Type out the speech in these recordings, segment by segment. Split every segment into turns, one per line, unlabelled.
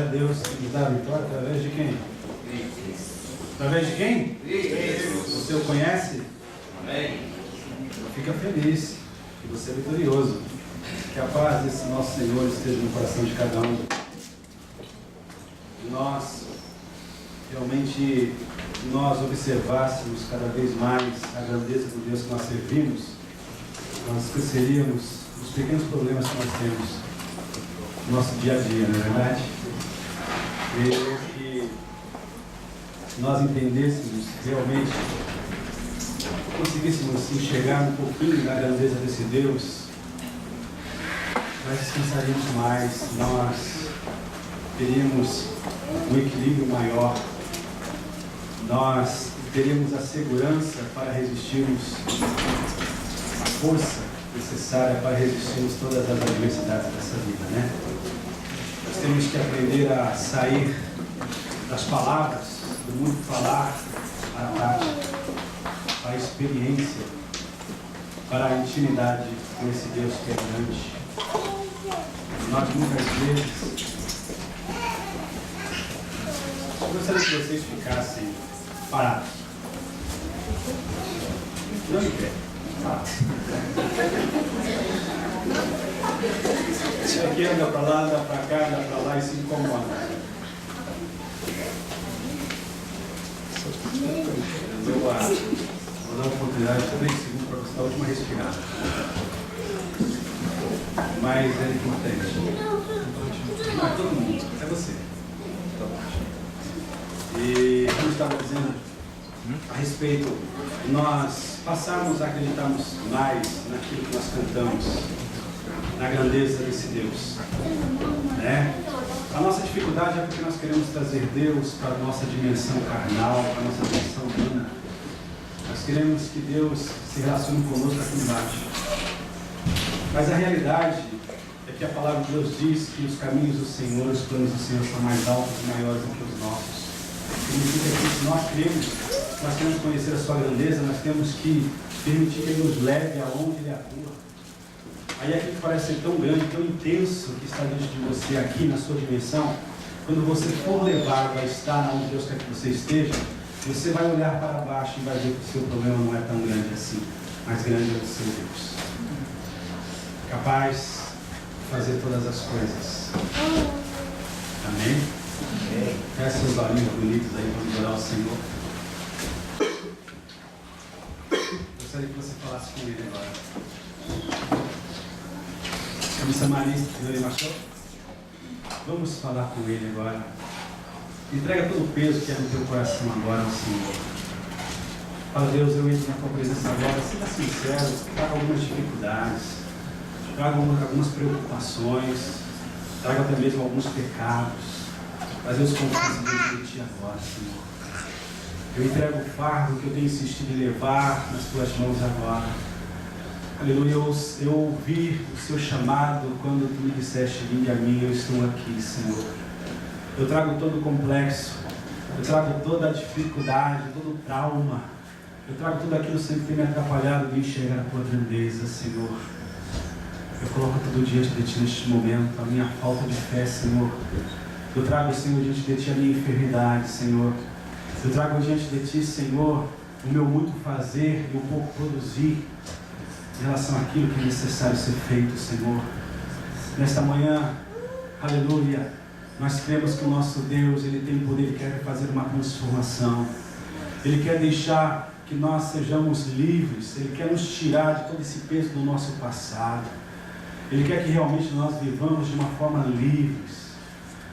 Deus que nos dá a vitória através de quem? Através de quem? Você o conhece?
Amém.
Fica feliz que você é vitorioso. Que a paz desse nosso Senhor esteja no coração de cada um. E nós, realmente, nós observássemos cada vez mais a grandeza do Deus que nós servimos, nós esqueceríamos os pequenos problemas que nós temos no nosso dia a dia, não é verdade? E que nós entendêssemos realmente, conseguíssemos enxergar um pouquinho da grandeza desse Deus, nós descansaríamos mais, nós teríamos um equilíbrio maior, nós teríamos a segurança para resistirmos, a força necessária para resistirmos todas as adversidades dessa vida, né? Nós temos que aprender a sair das palavras, do muito falar, para a prática, para a experiência, para a intimidade com esse Deus que é grande. Nós muitas vezes, eu gostaria que vocês ficassem parados. Não em pé, parados. Isso aqui anda para lá, anda para cá, anda para lá e se incomoda. Eu vou dar uma oportunidade de 3 segundos para você dar a última respirada. Mas é importante. Não é todo mundo, é você. E como eu estava dizendo a respeito, nós passamos a acreditarmos mais naquilo que nós cantamos, na grandeza desse Deus, né? A nossa dificuldade é porque nós queremos trazer Deus para a nossa dimensão carnal, para a nossa dimensão humana. Nós queremos que Deus se relacione conosco aqui embaixo. Mas a realidade é que a palavra de Deus diz que os caminhos do Senhor, os planos do Senhor são mais altos e maiores do que os nossos. Significa que se nós queremos, nós queremos conhecer a sua grandeza, nós temos que permitir que Ele nos leve aonde Ele atua. Aí aquilo que parece ser tão grande, tão intenso que está diante de você aqui na sua dimensão, quando você for levar, vai estar onde Deus quer que você esteja, você vai olhar para baixo e vai ver que o seu problema não é tão grande assim, mas grande é o seu Deus. Capaz de fazer todas as coisas. Amém? Feche seus olhinhos bonitos aí, vamos orar ao Senhor. Gostaria que você falasse com Ele agora. Camisa Marista, Senhor Machado. Vamos falar com Ele agora. Entrega todo o peso que é no teu coração agora ao Senhor. Fala, Deus, eu entro na tua presença agora. Seja sincero, traga algumas dificuldades, traga algumas preocupações, traga até mesmo alguns pecados. Mas eu confesso diante de ti agora, Senhor. Eu entrego o fardo que eu tenho insistido em levar nas tuas mãos agora. Aleluia, eu ouvi o seu chamado quando tu me disseste, vinde a mim, eu estou aqui, Senhor. Eu trago todo o complexo, eu trago toda a dificuldade, todo o trauma, eu trago tudo aquilo sempre que tem me atrapalhado de enxergar a tua grandeza, Senhor. Eu coloco tudo diante de ti neste momento, a minha falta de fé, Senhor. Eu trago, Senhor, diante de ti a minha enfermidade, Senhor. Eu trago diante de ti, Senhor, o meu muito fazer e o pouco produzir em relação àquilo que é necessário ser feito, Senhor. Nesta manhã, aleluia, nós cremos que o nosso Deus, Ele tem poder, Ele quer fazer uma transformação. Ele quer deixar que nós sejamos livres, Ele quer nos tirar de todo esse peso do nosso passado. Ele quer que realmente nós vivamos de uma forma livres,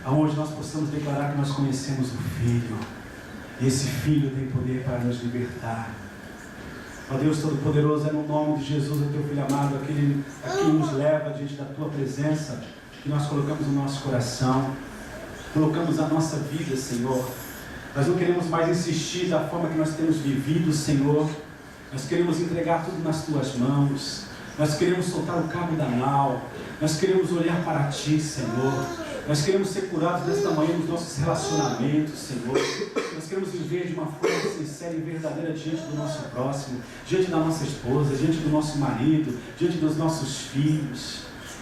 aonde nós possamos declarar que nós conhecemos o Filho, e esse Filho tem poder para nos libertar. Ó Deus Todo-Poderoso, é no nome de Jesus, o teu Filho amado, aquele a quem nos leva diante da tua presença, que nós colocamos o nosso coração, colocamos a nossa vida, Senhor. Nós não queremos mais insistir da forma que nós temos vivido, Senhor. Nós queremos entregar tudo nas tuas mãos. Nós queremos soltar o cabo da nau. Nós queremos olhar para ti, Senhor. Nós queremos ser curados nesta manhã nos nossos relacionamentos, Senhor. Nós queremos viver de uma forma sincera e verdadeira diante do nosso próximo, diante da nossa esposa, diante do nosso marido, diante dos nossos filhos.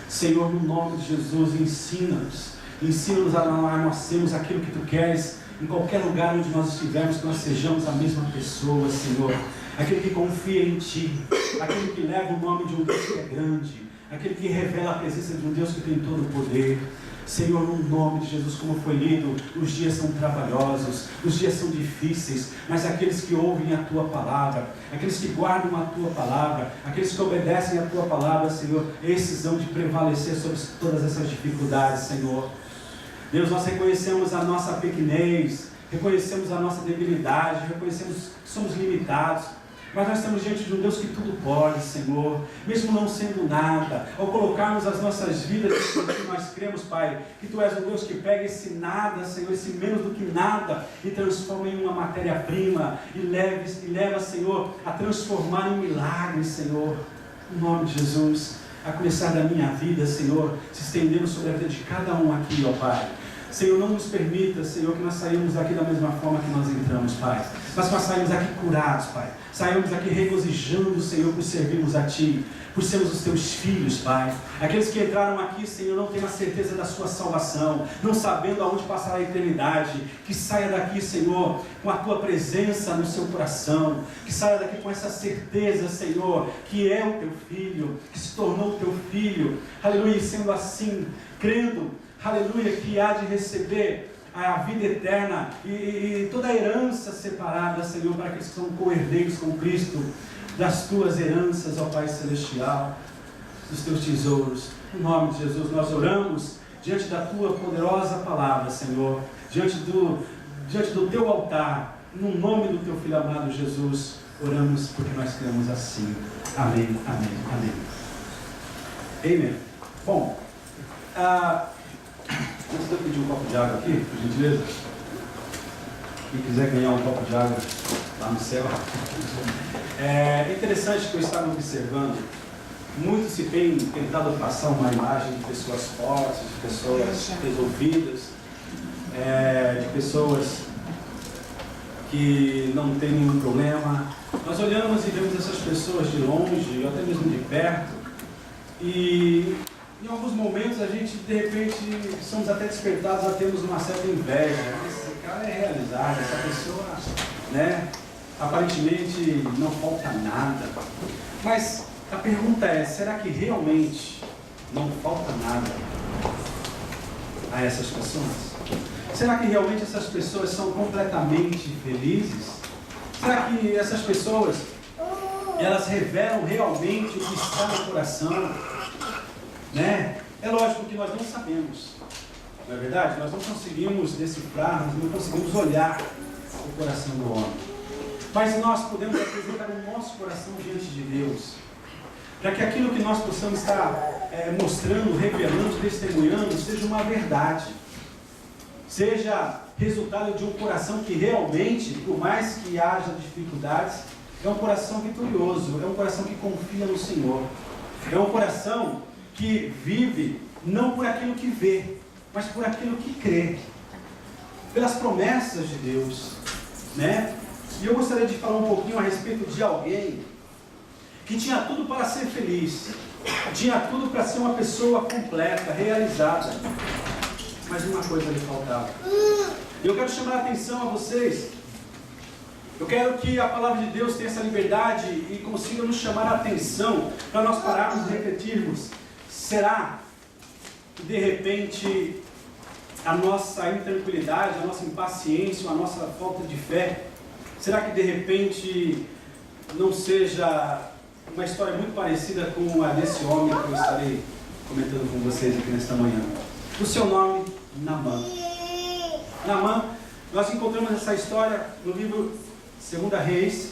Senhor, no nome de Jesus, ensina-nos. Ensina-nos a nós sermos aquilo que Tu queres, em qualquer lugar onde nós estivermos, que nós sejamos a mesma pessoa, Senhor. Aquele que confia em Ti, aquele que leva o nome de um Deus que é grande, aquele que revela a presença de um Deus que tem todo o poder. Senhor, no nome de Jesus, como foi lido, os dias são trabalhosos, os dias são difíceis, mas aqueles que ouvem a Tua palavra, aqueles que guardam a Tua palavra, aqueles que obedecem a Tua palavra, Senhor, esses vão de prevalecer sobre todas essas dificuldades, Senhor. Deus, nós reconhecemos a nossa pequenez, reconhecemos a nossa debilidade, reconhecemos que somos limitados, mas nós estamos diante de um Deus que tudo pode, Senhor, mesmo não sendo nada, ao colocarmos as nossas vidas em que nós cremos, Pai, que Tu és um Deus que pega esse nada, Senhor, esse menos do que nada, e transforma em uma matéria-prima, e leva, Senhor, a transformar em milagres, Senhor, em nome de Jesus, a começar da minha vida, Senhor, se estendendo sobre a vida de cada um aqui, ó Pai. Senhor, não nos permita, Senhor, que nós saímos daqui da mesma forma que nós entramos, Pai. Mas que nós saímos daqui curados, Pai. Saímos daqui regozijando, Senhor, por servirmos a Ti, por sermos os Teus filhos, Pai. Aqueles que entraram aqui, Senhor, não têm a certeza da sua salvação, não sabendo aonde passará a eternidade. Que saia daqui, Senhor, com a Tua presença no seu coração. Que saia daqui com essa certeza, Senhor, que é o Teu Filho, que se tornou o Teu Filho. Aleluia, e sendo assim, crendo, aleluia, que há de receber a vida eterna e toda a herança separada, Senhor, para aqueles que são co-herdeiros com Cristo, das Tuas heranças, ó Pai Celestial, dos Teus tesouros. Em nome de Jesus, nós oramos diante da Tua poderosa palavra, Senhor, diante do Teu altar, no nome do Teu Filho amado Jesus, oramos porque nós cremos assim. Amém, amém, amém. Amém. Bom, antes de eu pedir um copo de água aqui, por gentileza, quem quiser ganhar um copo de água lá no céu, é interessante que eu estava observando, muito se tem tentado passar uma imagem de pessoas fortes, de pessoas resolvidas, de pessoas que não têm nenhum problema. Nós olhamos e vemos essas pessoas de longe, ou até mesmo de perto, e em alguns momentos a gente, de repente, somos até despertados a termos uma certa inveja. Esse cara é realizado, essa pessoa, né, aparentemente não falta nada. Mas a pergunta é, será que realmente não falta nada a essas pessoas? Será que realmente essas pessoas são completamente felizes? Será que essas pessoas, elas revelam realmente o que está no coração? Né? É lógico que nós não sabemos, não é verdade? Nós não conseguimos decifrar, nós não conseguimos olhar o coração do homem. Mas nós podemos apresentar o nosso coração diante de Deus, para que aquilo que nós possamos estar mostrando, revelando, testemunhando, seja uma verdade, seja resultado de um coração que realmente, por mais que haja dificuldades, é um coração vitorioso, é um coração que confia no Senhor, é um coração que vive não por aquilo que vê, mas por aquilo que crê, pelas promessas de Deus, né? E eu gostaria de falar um pouquinho a respeito de alguém que tinha tudo para ser feliz, tinha tudo para ser uma pessoa completa, realizada, mas uma coisa lhe faltava. E eu quero chamar a atenção a vocês. Eu quero que a palavra de Deus tenha essa liberdade e consiga nos chamar a atenção para nós pararmos e refletirmos. Será que de repente a nossa intranquilidade, a nossa impaciência, a nossa falta de fé, será que de repente não seja uma história muito parecida com a desse homem que eu estarei comentando com vocês aqui nesta manhã? O seu nome, Naamã. Naamã, nós encontramos essa história no livro 2 Reis,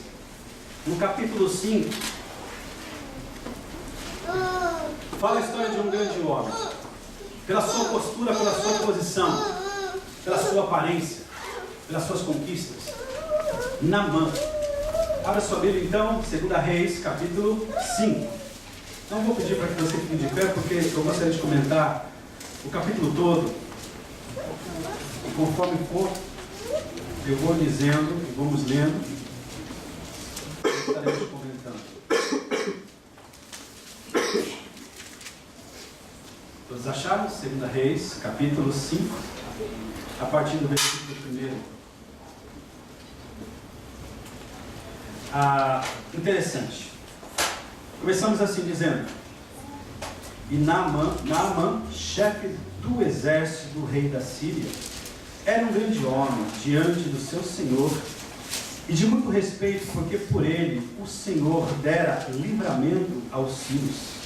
no capítulo 5. Fala a história de um grande homem, pela sua postura, pela sua posição, pela sua aparência, pelas suas conquistas. Naamã. Abra sua Bíblia então, 2 Reis, capítulo 5. Não vou pedir para que você fique de pé, porque eu gostaria de comentar o capítulo todo. E conforme for, eu vou dizendo, e vamos lendo, e estaremos comentando. Todos acharam? 2 2 Reis, capítulo 5, a partir do versículo 1. Interessante. Começamos assim dizendo: e Naamã, chefe do exército do rei da Síria, era um grande homem diante do seu senhor, e de muito respeito, porque por ele o Senhor dera livramento aos sírios.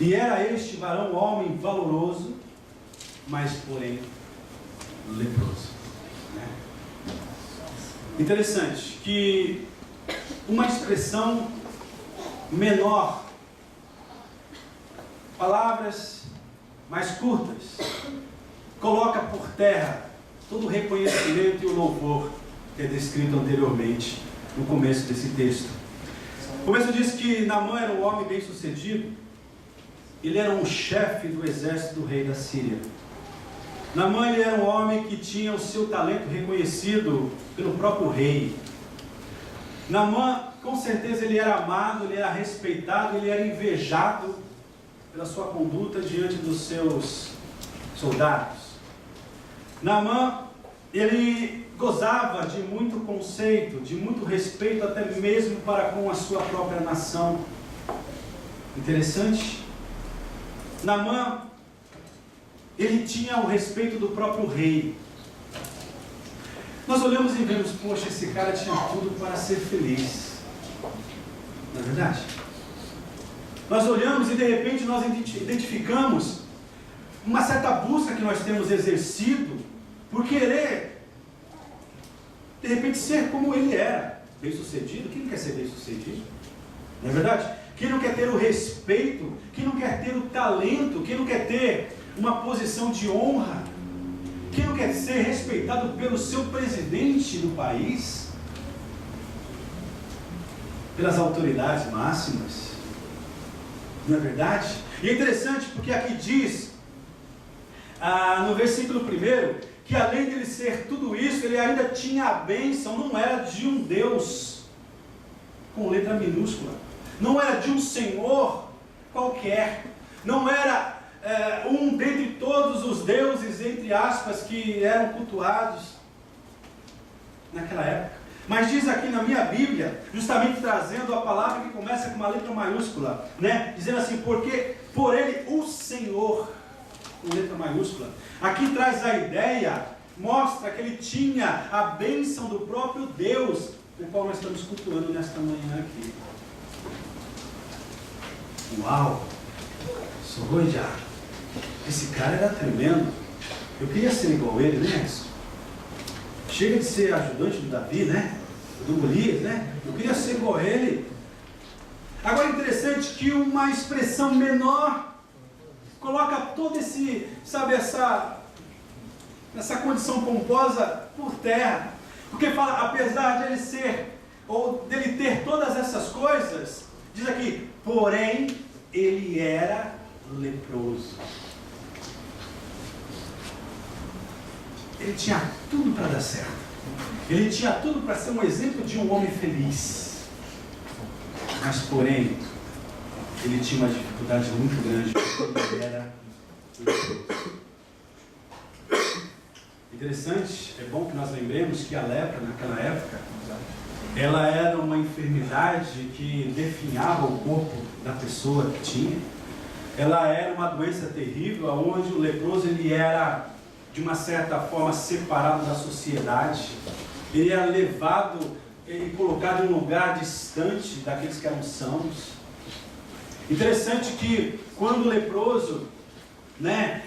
E era este varão homem valoroso, mas porém leproso. Interessante que uma expressão menor, palavras mais curtas, coloca por terra todo o reconhecimento e o louvor que é descrito anteriormente no começo desse texto. O começo diz que Naamã era um homem bem sucedido. Ele era um chefe do exército do rei da Síria. Naamã, ele era um homem que tinha o seu talento reconhecido pelo próprio rei. Naamã, com certeza, ele era amado, ele era respeitado, ele era invejado pela sua conduta diante dos seus soldados. Naamã, ele gozava de muito conceito, de muito respeito, até mesmo para com a sua própria nação. Interessante. Naamã, ele tinha o respeito do próprio rei. Nós olhamos e vemos, poxa, esse cara tinha tudo para ser feliz. Não é verdade? Nós olhamos e de repente nós identificamos uma certa busca que nós temos exercido por querer, de repente, ser como ele era, bem sucedido. Quem não quer ser bem sucedido? Não é verdade? Quem não quer ter o respeito, quem não quer ter o talento, quem não quer ter uma posição de honra, quem não quer ser respeitado pelo seu presidente do país, pelas autoridades máximas, não é verdade? E é interessante porque aqui diz, no versículo 1, que além de ele ser tudo isso, ele ainda tinha a bênção, não era de um Deus com letra minúscula, não era de um Senhor qualquer, não era um dentre todos os deuses, entre aspas, que eram cultuados naquela época. Mas diz aqui na minha Bíblia, justamente trazendo a palavra que começa com uma letra maiúscula, né? Dizendo assim, porque por ele o Senhor, com letra maiúscula. Aqui traz a ideia, mostra que ele tinha a bênção do próprio Deus, o qual nós estamos cultuando nesta manhã aqui. Uau! Sou já. Esse cara era tremendo. Eu queria ser igual ele, né, Edson? Chega de ser ajudante do Davi, né? Do Golias, né? Eu queria ser igual a ele. Agora é interessante que uma expressão menor coloca todo esse, sabe, essa condição pomposa por terra. Porque fala, apesar de ele ser, ou dele ter todas essas coisas, diz aqui, porém, ele era leproso. Ele tinha tudo para dar certo. Ele tinha tudo para ser um exemplo de um homem feliz. Mas, porém, ele tinha uma dificuldade muito grande, porque ele era leproso. Interessante, é bom que nós lembremos que a lepra, naquela época, ela era uma enfermidade que definhava o corpo da pessoa que tinha. Ela era uma doença terrível, onde o leproso ele era, de uma certa forma, separado da sociedade. Ele era levado e colocado em um lugar distante daqueles que eram sãos. Interessante que quando o leproso, né,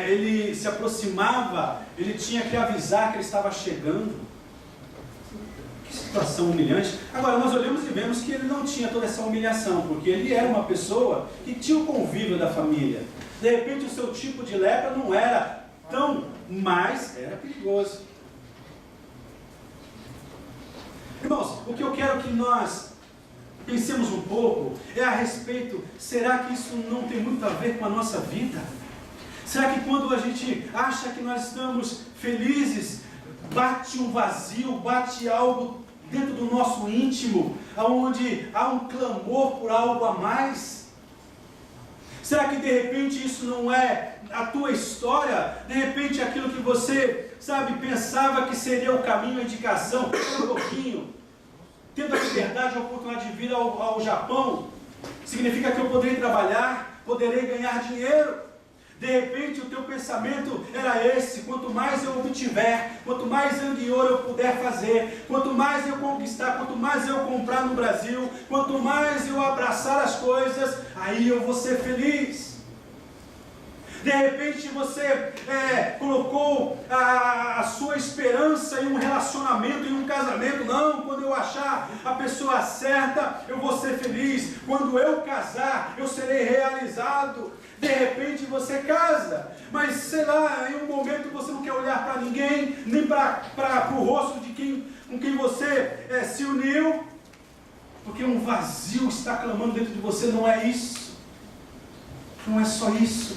ele se aproximava, ele tinha que avisar que ele estava chegando. Que situação humilhante. Agora nós olhamos e vemos que ele não tinha toda essa humilhação, porque ele era uma pessoa que tinha o convívio da família. De repente o seu tipo de lepra não era tão, mas era perigoso. Irmãos, o que eu quero que nós pensemos um pouco é a respeito, será que isso não tem muito a ver com a nossa vida? Será que quando a gente acha que nós estamos felizes, bate um vazio, bate algo dentro do nosso íntimo, onde há um clamor por algo a mais? Será que de repente isso não é a tua história? De repente aquilo que você, pensava que seria o caminho, a indicação, um pouquinho, tendo a liberdade e a oportunidade de vir ao Japão, significa que eu poderei trabalhar, poderei ganhar dinheiro. De repente o teu pensamento era esse: quanto mais eu obtiver, quanto mais ouro eu puder fazer, quanto mais eu conquistar, quanto mais eu comprar no Brasil, quanto mais eu abraçar as coisas, aí eu vou ser feliz. De repente você colocou a sua esperança em um relacionamento, em um casamento. Não, quando eu achar a pessoa certa, eu vou ser feliz. Quando eu casar, eu serei realizado. De repente você casa, mas sei lá, em um momento você não quer olhar para ninguém, nem para o rosto de com quem você se uniu, porque um vazio está clamando dentro de você. Não é isso, não é só isso.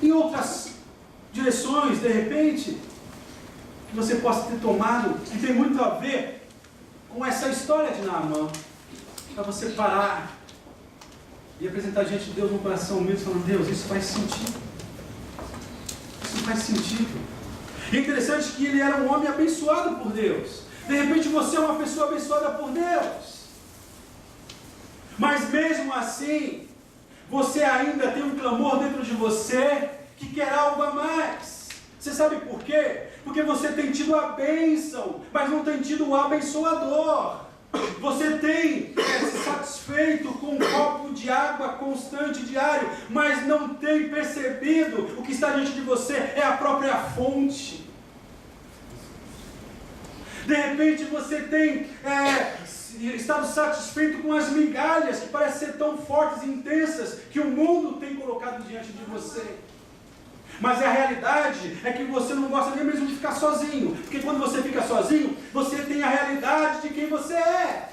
Em outras direções, de repente, que você possa ter tomado, que tem muito a ver com essa história de Naamã, para você parar e apresentar diante de Deus um coração humilde, falando: Deus, isso faz sentido. Isso faz sentido. E é interessante que ele era um homem abençoado por Deus. De repente você é uma pessoa abençoada por Deus. Mas mesmo assim, você ainda tem um clamor dentro de você que quer algo a mais. Você sabe por quê? Porque você tem tido a bênção, mas não tem tido o abençoador. Você tem se satisfeito com um copo de água constante, diário, mas não tem percebido o que está diante de você é a própria fonte. De repente você tem estado satisfeito com as migalhas que parecem ser tão fortes e intensas que o mundo tem colocado diante de você. Mas a realidade é que você não gosta nem mesmo de ficar sozinho, porque quando você fica sozinho, você tem a realidade de quem você é.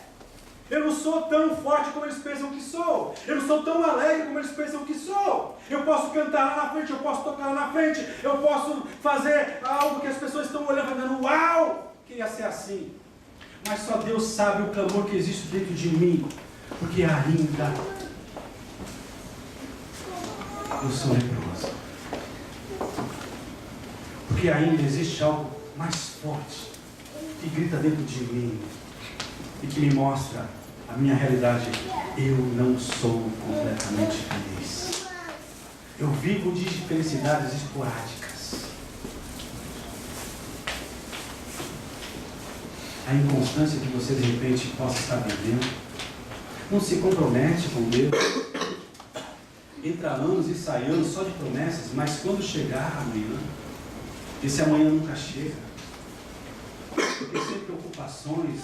Eu não sou tão forte como eles pensam que sou, eu não sou tão alegre como eles pensam que sou. Eu posso cantar lá na frente, eu posso tocar lá na frente, eu posso fazer algo que as pessoas estão olhando e falando: uau, que ia ser assim. Mas só Deus sabe o clamor que existe dentro de mim, porque ainda eu sou leproso. Porque ainda existe algo mais forte que grita dentro de mim e que me mostra a minha realidade. Eu não sou completamente feliz. Eu vivo de felicidades esporádicas. A inconstância que você de repente possa estar vivendo. Não se compromete com Deus. Entra anos e sai anos só de promessas, mas quando chegar amanhã, esse amanhã nunca chega. Porque sempre preocupações,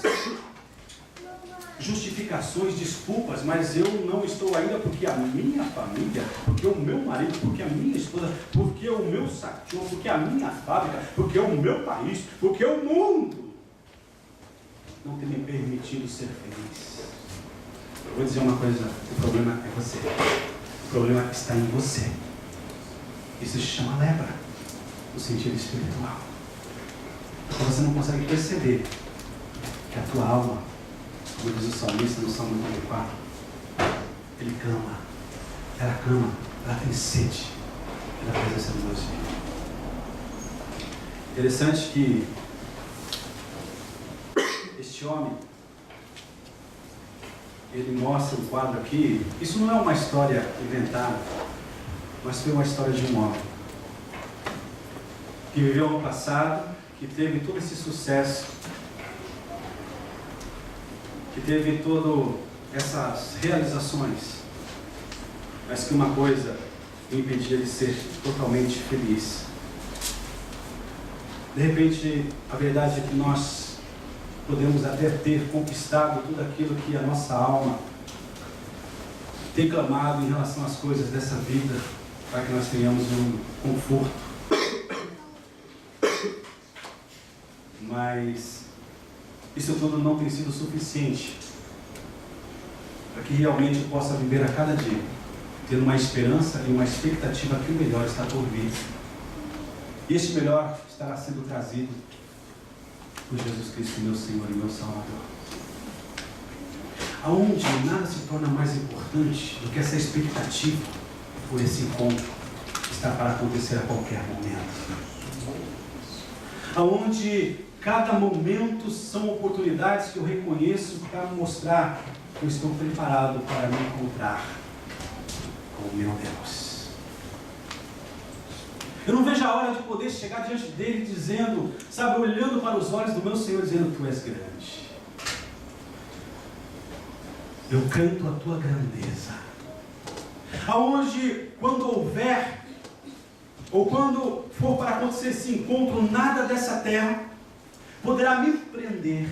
justificações, desculpas, mas eu não estou ainda porque a minha família, porque o meu marido, porque a minha esposa, porque o meu saquinho, porque a minha fábrica, porque o meu país, porque o mundo não tem me permitido ser feliz. Eu vou dizer uma coisa: o problema é você. O problema está em você. Isso se chama lepra, no sentido espiritual. Porque você não consegue perceber que a tua alma, como diz o salmista no Salmo 94, ele clama, ela tem sede da presença de Deus. Interessante que este homem, ele mostra um quadro aqui. Isso não é uma história inventada, mas foi uma história de um homem que viveu no passado, que teve todo esse sucesso, que teve todas essas realizações, mas que uma coisa o impedia de ser totalmente feliz. De repente, a verdade é que nós podemos até ter conquistado tudo aquilo que a nossa alma tem clamado em relação às coisas dessa vida, para que nós tenhamos um conforto. Mas isso tudo não tem sido suficiente para que realmente eu possa viver a cada dia, tendo uma esperança e uma expectativa que o melhor está por vir. E este melhor estará sendo trazido por Jesus Cristo, meu Senhor e meu Salvador. Aonde nada se torna mais importante do que essa expectativa por esse encontro está para acontecer a qualquer momento. Aonde cada momento são oportunidades que eu reconheço para mostrar que eu estou preparado para me encontrar com o meu Deus. Eu não vejo a hora de poder chegar diante dele dizendo, sabe, olhando para os olhos do meu Senhor, dizendo: tu és grande. Eu canto a tua grandeza. Aonde, quando houver, ou quando for para acontecer esse encontro, nada dessa terra poderá me prender,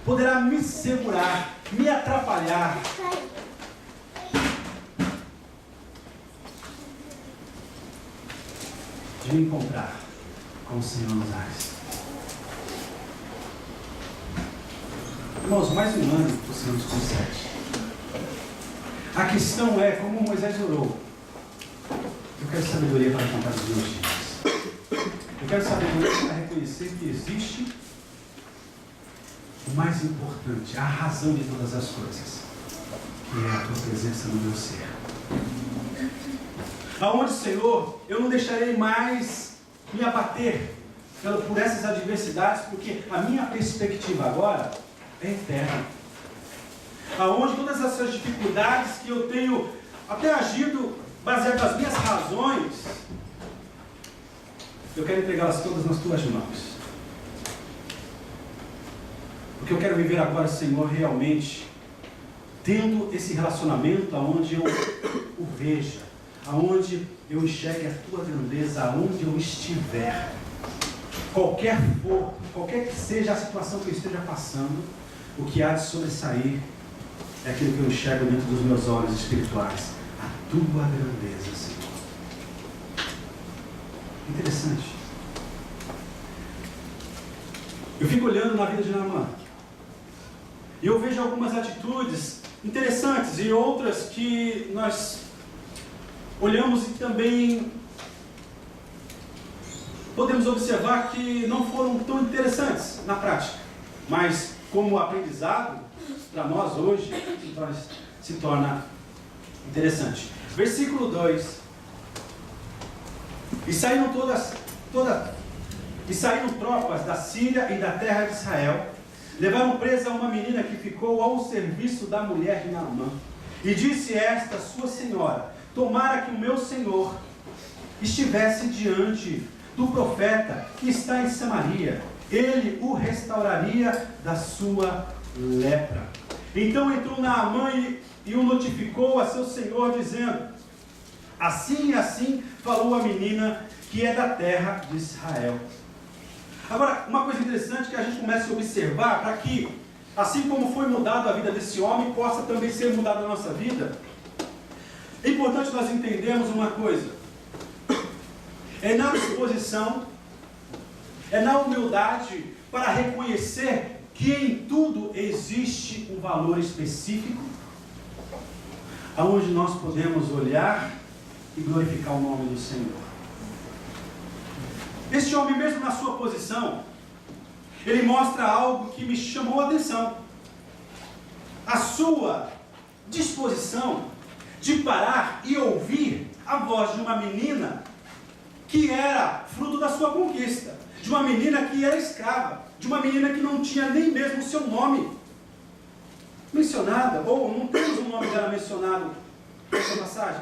poderá me segurar, me atrapalhar. De me encontrar com o Senhor nos ares. Irmãos, mais um ano o Senhor nos concede. A questão é, como Moisés orou: eu quero sabedoria para contar os meus dias. Eu quero sabedoria para reconhecer que existe o mais importante, a razão de todas as coisas, que é a tua presença no meu ser. Aonde, Senhor, eu não deixarei mais me abater por essas adversidades, porque a minha perspectiva agora é eterna. Aonde todas essas dificuldades que eu tenho até agido baseado nas minhas razões, eu quero entregá-las todas nas tuas mãos. Porque eu quero viver agora, Senhor, realmente tendo esse relacionamento aonde eu o veja, aonde eu enxergue a tua grandeza, aonde eu estiver. Qualquer que seja a situação que eu esteja passando, o que há de sobressair é aquilo que eu enxergo dentro dos meus olhos espirituais. A tua grandeza, Senhor. Interessante. Eu fico olhando na vida de Naamã e eu vejo algumas atitudes interessantes e outras que nós olhamos e também podemos observar que não foram tão interessantes na prática, mas como aprendizado para nós hoje se torna interessante. Versículo 2: e saíram tropas da Síria e da terra de Israel, levaram presa uma menina que ficou ao serviço da mulher de Naamã, e disse esta sua senhora: tomara que o meu senhor estivesse diante do profeta que está em Samaria, ele o restauraria da sua lepra. Então entrou Naamã e o notificou a seu senhor, dizendo: assim e assim falou a menina que é da terra de Israel. Agora, uma coisa interessante que a gente começa a observar, para que, assim como foi mudado a vida desse homem, possa também ser mudada a nossa vida. É importante nós entendermos uma coisa: é na disposição, é na humildade para reconhecer que em tudo existe um valor específico, aonde nós podemos olhar e glorificar o nome do Senhor. Este homem, mesmo na sua posição, ele mostra algo que me chamou a atenção: a sua disposição de parar e ouvir a voz de uma menina que era fruto da sua conquista, de uma menina que era escrava, de uma menina que não tinha nem mesmo o seu nome mencionada, ou não temos o nome dela mencionado nessa passagem,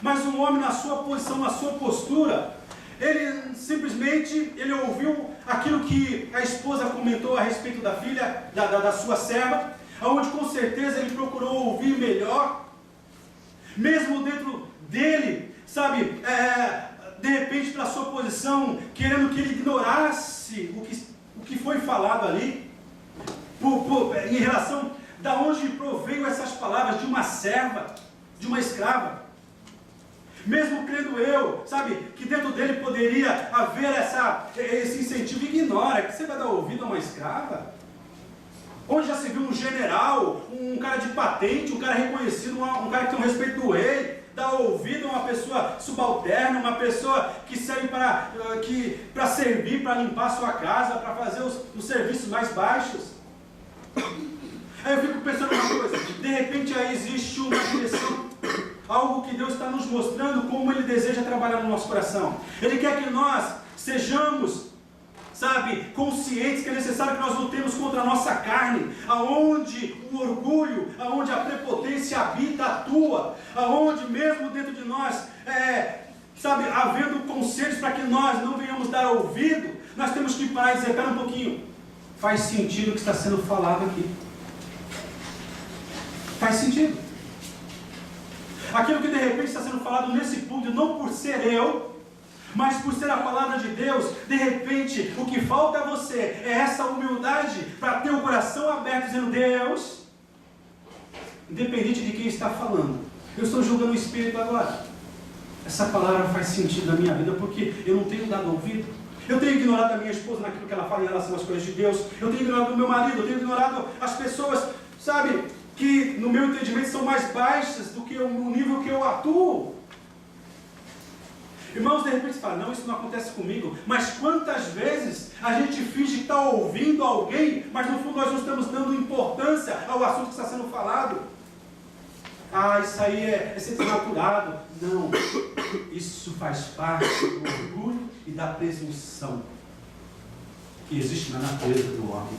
mas um homem na sua posição, na sua postura, ele simplesmente ouviu aquilo que a esposa comentou a respeito da filha, da sua serva, onde com certeza ele procurou ouvir melhor, mesmo dentro dele, sabe, de repente para a sua posição, querendo que ele ignorasse o que foi falado ali, em relação da onde proveio essas palavras de uma serva, de uma escrava. Mesmo crendo eu, sabe, que dentro dele poderia haver esse incentivo: ignora, que você vai dar ouvido a uma escrava? Onde já se viu um general, um cara de patente, um cara reconhecido, um cara que tem o respeito do rei, dar ouvido a uma pessoa subalterna, uma pessoa que serve para servir, para limpar a sua casa, para fazer os serviços mais baixos? Aí eu fico pensando uma coisa: de repente aí existe uma direção algo que Deus está nos mostrando como Ele deseja trabalhar no nosso coração. Ele quer que nós sejamos, sabe, conscientes que é necessário que nós lutemos contra a nossa carne, aonde o orgulho, aonde a prepotência habita, atua, aonde mesmo dentro de nós, sabe, havendo conselhos para que nós não venhamos dar ouvido, nós temos que parar e dizer, espera um pouquinho, faz sentido o que está sendo falado aqui. Faz sentido. Aquilo que de repente está sendo falado nesse púlpito, não por ser eu, mas por ser a palavra de Deus, de repente, o que falta a você é essa humildade para ter o coração aberto, dizendo, Deus, independente de quem está falando, eu estou julgando o Espírito agora. Essa palavra faz sentido na minha vida, porque eu não tenho dado ouvido. Eu tenho ignorado a minha esposa naquilo que ela fala em relação às coisas de Deus. Eu tenho ignorado o meu marido, eu tenho ignorado as pessoas, sabe, que no meu entendimento são mais baixas do que o nível que eu atuo. Irmãos, de repente você fala, não, isso não acontece comigo. Mas quantas vezes a gente finge que está ouvindo alguém, mas no fundo nós não estamos dando importância ao assunto que está sendo falado. Ah, isso aí é ser desnaturado. Não, isso faz parte do orgulho e da presunção que existe na natureza do homem.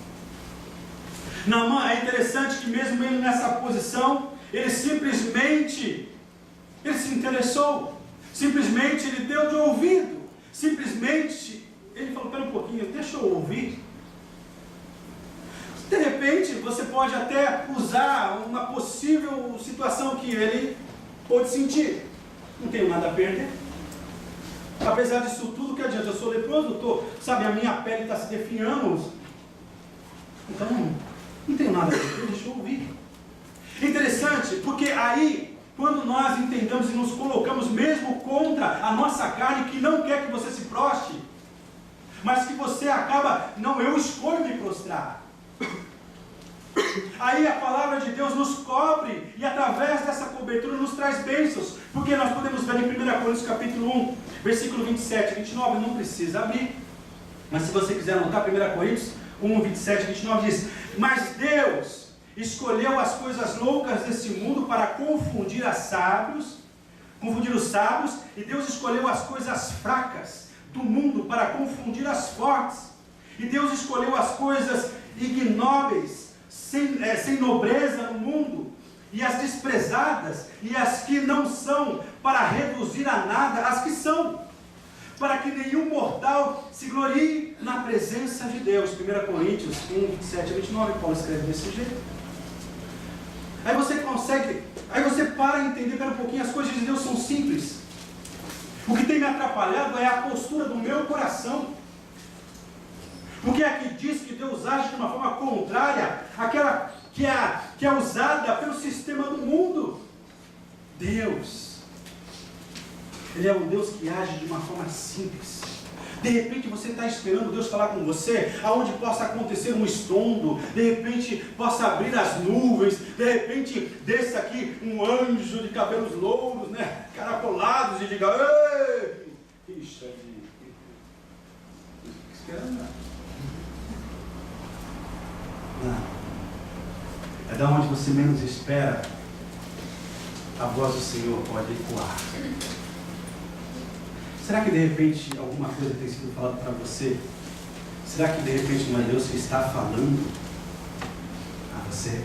Naamã, é interessante que mesmo ele nessa posição, ele simplesmente, ele se interessou, simplesmente ele deu de ouvido, simplesmente ele falou, espera um pouquinho, deixa eu ouvir. De repente, você pode até usar uma possível situação que ele pode sentir. Não tenho nada a perder. Apesar disso tudo, que adianta? Eu sou leproso, sabe, a minha pele está se definhando. Então, não tenho nada a perder, deixa eu ouvir. Interessante, porque aí, quando nós entendemos e nos colocamos mesmo contra a nossa carne, que não quer que você se prostre, mas que você acaba, não, eu escolho me prostrar. Aí a palavra de Deus nos cobre e através dessa cobertura nos traz bênçãos, porque nós podemos ver em 1 Coríntios capítulo 1, versículo 27 e 29, não precisa abrir, mas se você quiser anotar, 1 Coríntios 1, 27 e 29 diz, mas Deus escolheu as coisas loucas desse mundo para confundir os sábios, e Deus escolheu as coisas fracas do mundo para confundir as fortes, e Deus escolheu as coisas ignóbeis, sem nobreza no mundo, e as desprezadas, e as que não são, para reduzir a nada as que são, para que nenhum mortal se glorie na presença de Deus. 1 Coríntios 1, 27 a 29, Paulo escreve desse jeito. Aí você para e entender um pouquinho, as coisas de Deus são simples. O que tem me atrapalhado é a postura do meu coração. Porque aqui diz que Deus age de uma forma contrária àquela que é usada pelo sistema do mundo. Deus, Ele é um Deus que age de uma forma simples. De repente você está esperando Deus falar com você, aonde possa acontecer um estrondo, de repente possa abrir as nuvens, de repente desça aqui um anjo de cabelos louros, né, caracolados, e diga, ei, ficha de... Esperando nada. Não. É da onde você menos espera, a voz do Senhor pode ecoar. Será que de repente alguma coisa tem sido falada para você? Será que de repente não é Deus que está falando a você?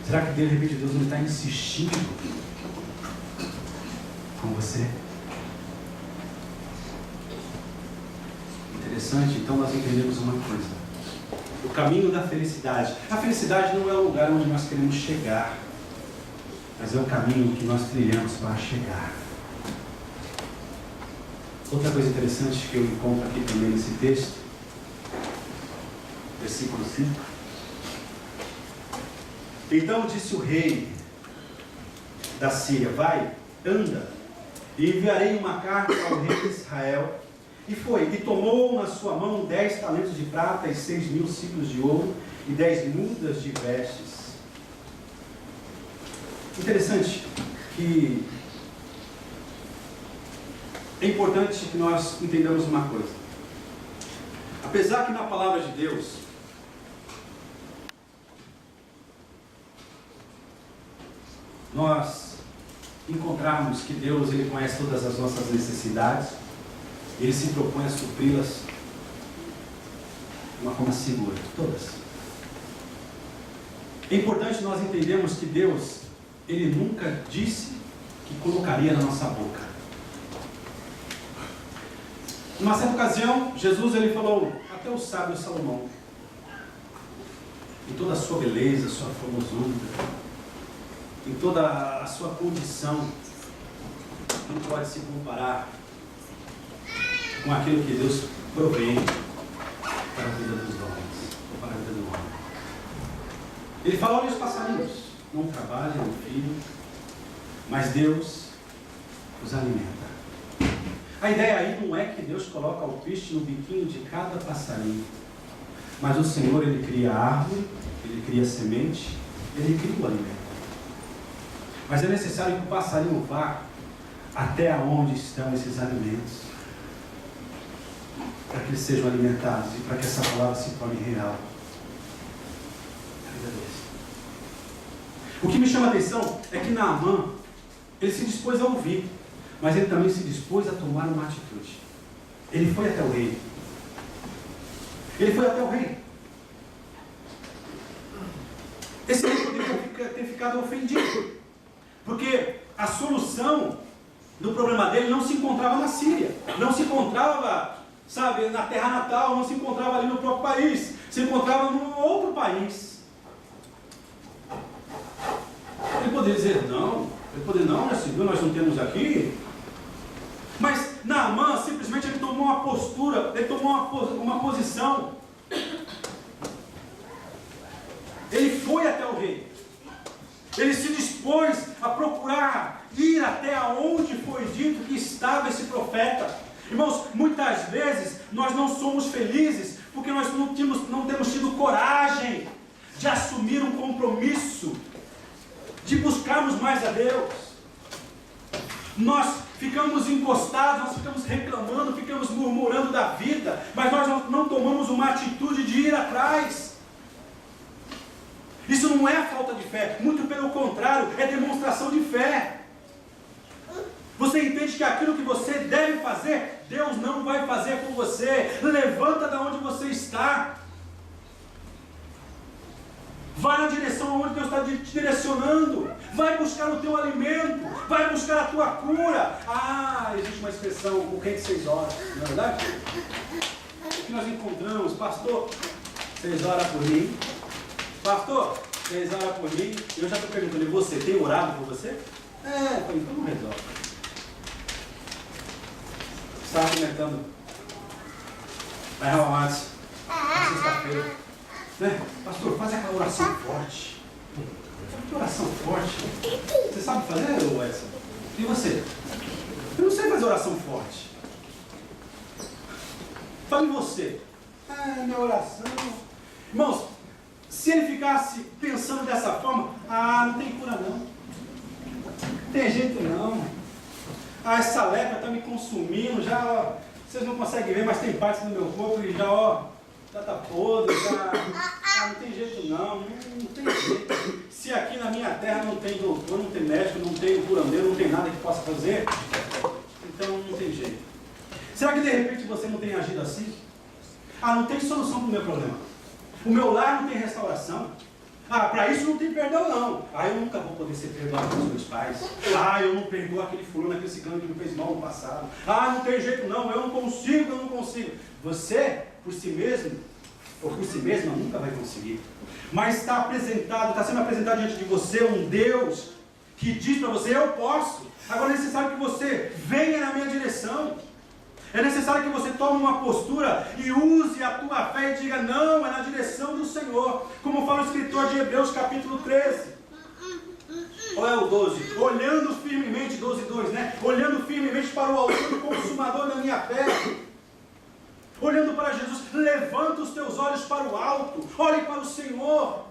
Será que de repente Deus não está insistindo com você? Interessante, então nós entendemos uma coisa. O caminho da felicidade. A felicidade não é o lugar onde nós queremos chegar, mas é o caminho que nós trilhamos para chegar. Outra coisa interessante que eu encontro aqui também nesse texto, versículo 5. Então disse o rei da Síria, vai, anda, e enviarei uma carta ao rei de Israel. E foi, e tomou na sua mão 10 talentos de prata e 6.000 ciclos de ouro e 10 mudas de vestes. Interessante que é importante que nós entendamos uma coisa. Apesar que na palavra de Deus nós encontrarmos que Deus, Ele conhece todas as nossas necessidades, Ele se propõe a supri-las de uma forma segura, todas. É importante nós entendermos que Deus, Ele nunca disse que colocaria na nossa boca. Numa certa ocasião, Jesus, Ele falou, até o sábio Salomão, em toda a sua beleza, sua formosura, em toda a sua condição, não pode se comparar com aquilo que Deus provém para a vida dos homens, para a vida do homem. Ele fala, olha os passarinhos, não trabalham, não filham, mas Deus os alimenta. A ideia aí não é que Deus coloca alpiste no biquinho de cada passarinho, mas o Senhor, Ele cria a árvore, Ele cria a semente, Ele cria o alimento. Mas é necessário que o passarinho vá até onde estão esses alimentos, para que eles sejam alimentados e para que essa palavra se torne real na vida deles. O que me chama a atenção é que Naamã, ele se dispôs a ouvir, mas ele também se dispôs a tomar uma atitude. Ele foi até o rei. Ele foi até o rei. Esse rei poderia ter ficado ofendido, porque a solução do problema dele não se encontrava na Síria, não se encontrava, sabe, na terra natal, não se encontrava ali no próprio país, se encontrava num outro país. Ele poderia dizer, não, já se viu, nós não temos aqui. Mas Naamã, simplesmente, ele tomou uma postura, ele tomou uma posição. Ele foi até o rei. Ele se dispôs a procurar ir até onde foi dito que estava esse profeta. Irmãos, muitas vezes nós não somos felizes porque nós não temos tido coragem de assumir um compromisso, de buscarmos mais a Deus. Nós ficamos encostados, nós ficamos reclamando, ficamos murmurando da vida, mas nós não tomamos uma atitude de ir atrás. Isso não é falta de fé, muito pelo contrário, é demonstração de fé. Você entende que aquilo que você deve fazer, Deus não vai fazer por você. Levanta da onde você está. Vai na direção onde Deus está te direcionando. Vai buscar o teu alimento. Vai buscar a tua cura. Ah, existe uma expressão, o rei de 6 horas, não é verdade? O que nós encontramos? Pastor, 6 horas por mim. Pastor, 6 horas por mim. Eu já estou perguntando, e você, tem orado por você? Então não resolve. Estava comentando na Real Matos, na sexta-feira, né? Pastor, faz aquela oração forte. Que oração forte? Você sabe fazer, Edson? E você? Eu não sei fazer oração forte. Fale você. Minha oração. Irmãos, se ele ficasse pensando dessa forma, não tem cura não. Não tem jeito não. Essa lepra está me consumindo, já, vocês não conseguem ver, mas tem partes do meu corpo e já está podre, não tem jeito não tem jeito. Se aqui na minha terra não tem doutor, não tem médico, não tem curandeiro, não tem nada que possa fazer, então não tem jeito. Será que de repente você não tem agido assim? Não tem solução para o meu problema. O meu lar não tem restauração. Para isso não tem perdão não. Eu nunca vou poder ser perdoado pelos meus pais. Eu não perdoo aquele fulano, aquele cigano que me fez mal no passado. Não tem jeito não, eu não consigo. Você, por si mesmo, ou por si mesma, nunca vai conseguir. Mas está sendo apresentado diante de você um Deus que diz para você, eu posso. Agora é necessário que você venha na minha direção. É necessário que você tome uma postura e use a tua fé e diga, não, é na direção do Senhor. Como fala o escritor de Hebreus capítulo 13. Ou é o 12? Olhando firmemente, 12:2, né? Olhando firmemente para o autor e consumador da minha fé. Olhando para Jesus, levanta os teus olhos para o alto. Olhe para o Senhor.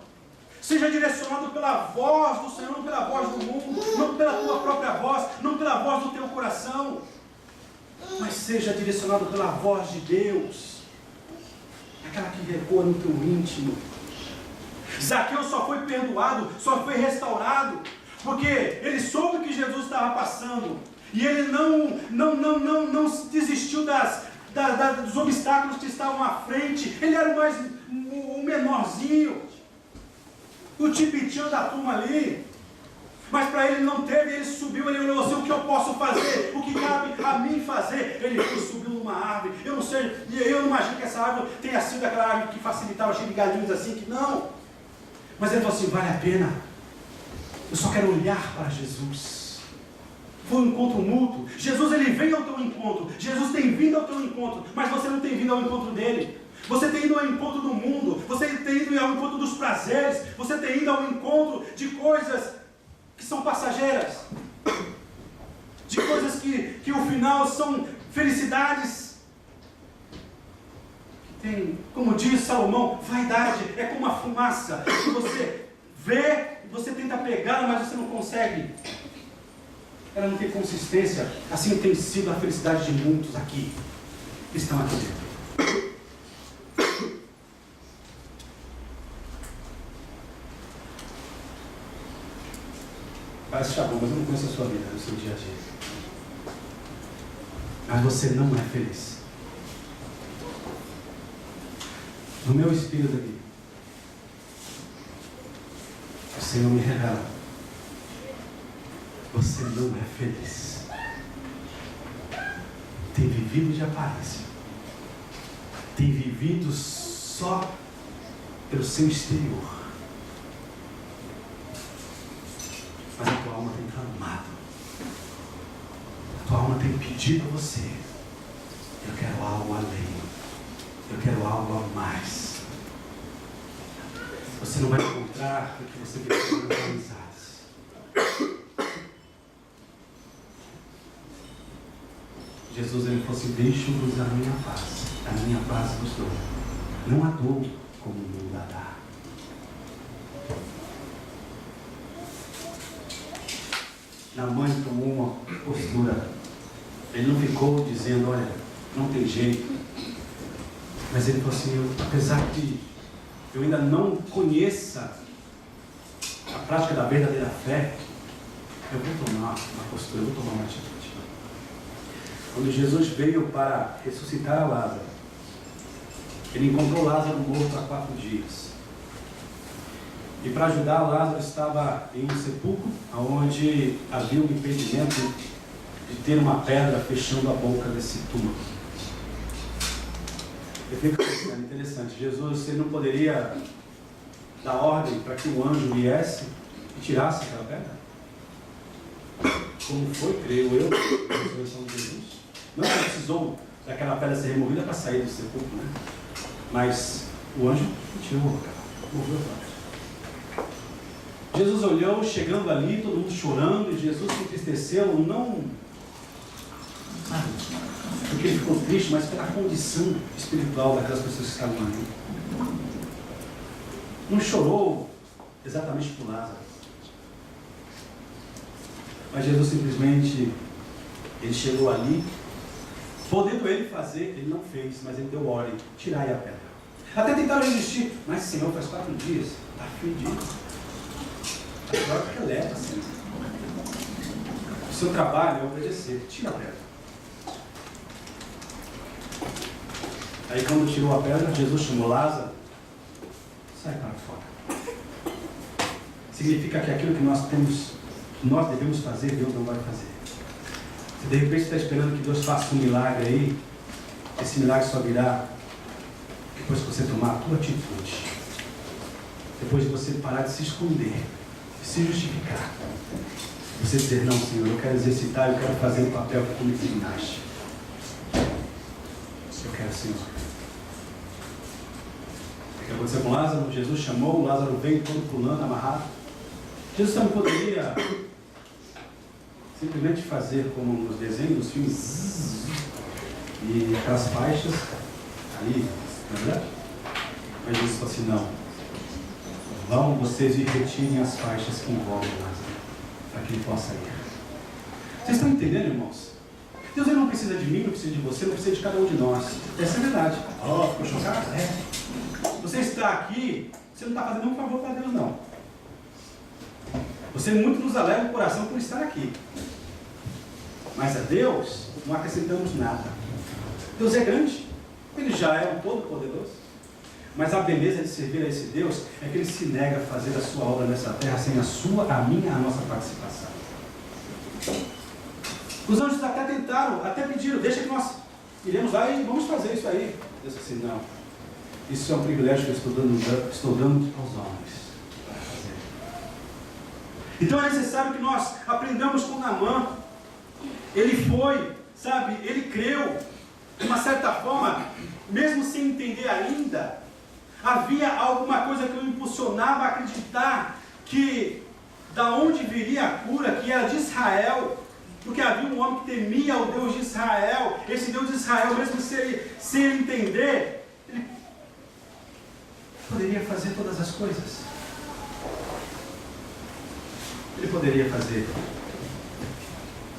Seja direcionado pela voz do Senhor, não pela voz do mundo, não pela tua própria voz, não pela voz do teu coração. Mas seja direcionado pela voz de Deus, aquela que ecoa no teu íntimo. Zaqueu só foi perdoado, só foi restaurado, Porque ele soube que Jesus estava passando. E ele não desistiu dos obstáculos que estavam à frente. Ele era o menorzinho, o tipitinho da turma ali. Mas para ele não teve, ele subiu, ele olhou assim, o que eu posso fazer? O que cabe a mim fazer? Ele subiu numa árvore. Eu não sei, eu não imagino que essa árvore tenha sido aquela árvore que facilitava, cheio de galinhos assim, que não. Mas ele falou assim, vale a pena. Eu só quero olhar para Jesus. Foi um encontro mútuo. Jesus, ele vem ao teu encontro. Jesus tem vindo ao teu encontro, mas você não tem vindo ao encontro dele. Você tem ido ao encontro do mundo. Você tem ido ao encontro dos prazeres. Você tem ido ao encontro de coisas que são passageiras, de coisas que o final são felicidades, que tem, como diz Salomão, vaidade, é como uma fumaça, que você vê, você tenta pegá-la, mas você não consegue, ela não tem consistência. Assim tem sido a felicidade de muitos aqui, que estão aqui dentro. Parece chabão, mas eu não conheço a sua vida, no seu dia a dia. Mas você não é feliz. No meu espírito aqui, o Senhor me revela. Você não é feliz. Tem vivido de aparência. Tem vivido só pelo seu exterior. Mas a tua alma tem clamado. A tua alma tem pedido a você. Eu quero algo além. Eu quero algo a mais. Você não vai encontrar o que você quer nas amizades. Jesus, ele falou assim, deixo-vos a minha paz. A minha paz vos dou. Não a dou como o mundo a dá. Naamã tomou uma postura. Ele não ficou dizendo, olha, não tem jeito. Mas ele falou assim, apesar que eu ainda não conheça a prática da verdadeira fé, eu vou tomar uma postura, eu vou tomar uma atitude. Quando Jesus veio para ressuscitar a Lázaro, ele encontrou Lázaro morto há 4 dias. E para ajudar, Lázaro estava em um sepulcro, onde havia um impedimento de ter uma pedra fechando a boca desse túmulo. Eu fico pensando, interessante, Jesus, ele não poderia dar ordem para que um anjo viesse e tirasse aquela pedra? Como foi, creio eu, a ressurreição de Jesus? Não precisou daquela pedra ser removida para sair do sepulcro, né? Mas o anjo tirou, moveu a pedra. Jesus olhou, chegando ali, todo mundo chorando, e Jesus se entristeceu, não porque ele ficou triste, mas pela condição espiritual daquelas pessoas que estavam ali. Não chorou exatamente por Lázaro, mas Jesus simplesmente, ele chegou ali, podendo ele fazer, ele não fez, mas ele deu ordem, tirai a pedra. Até tentaram resistir, mas Senhor, faz 4 dias, está fedido. Agora que leva, Senhor. O seu trabalho é obedecer, tira a pedra. Aí quando tirou a pedra, Jesus chamou Lázaro, sai para fora. Significa que aquilo que nós devemos fazer, Deus não vai fazer. Se de repente está esperando que Deus faça um milagre aí, esse milagre só virá depois que você tomar a tua atitude. Depois de você parar de se esconder, de se justificar. Você dizer, não, Senhor, eu quero exercitar, eu quero fazer o papel que tu me designaste. Eu quero, Senhor. O que aconteceu com Lázaro? Jesus chamou, Lázaro veio todo pulando, amarrado. Jesus também poderia simplesmente fazer como nos desenhos, nos filmes, e aquelas faixas ali, não é verdade? Mas Jesus falou assim, não. Vão vocês e retirem as faixas que envolvem Lázaro, para que ele possa ir. Vocês estão entendendo, irmãos? Deus ele não precisa de mim, não precisa de você, não precisa de cada um de nós. Essa é a verdade. Oh, ficou chocado? É. Você está aqui, você não está fazendo nenhum favor para Deus, não. Você muito nos alegra o coração por estar aqui. Mas a Deus não acrescentamos nada. Deus é grande. Ele já é um todo-poderoso. Mas a beleza de servir a esse Deus é que Ele se nega a fazer a sua obra nessa terra sem a sua, a minha, a nossa participação. Os anjos até tentaram, até pediram, deixa que nós iremos lá e vamos fazer isso aí. Deus disse assim, não. Isso é um privilégio que eu estou dando aos homens para fazer. Então é necessário que nós aprendamos com Naamã. Ele foi, sabe, ele creu, de uma certa forma, mesmo sem entender ainda, havia alguma coisa que o impulsionava a acreditar que da onde viria a cura, que era de Israel, porque havia um homem que temia o Deus de Israel. Esse Deus de Israel, mesmo sem ele entender, ele poderia fazer todas as coisas. Ele poderia fazer.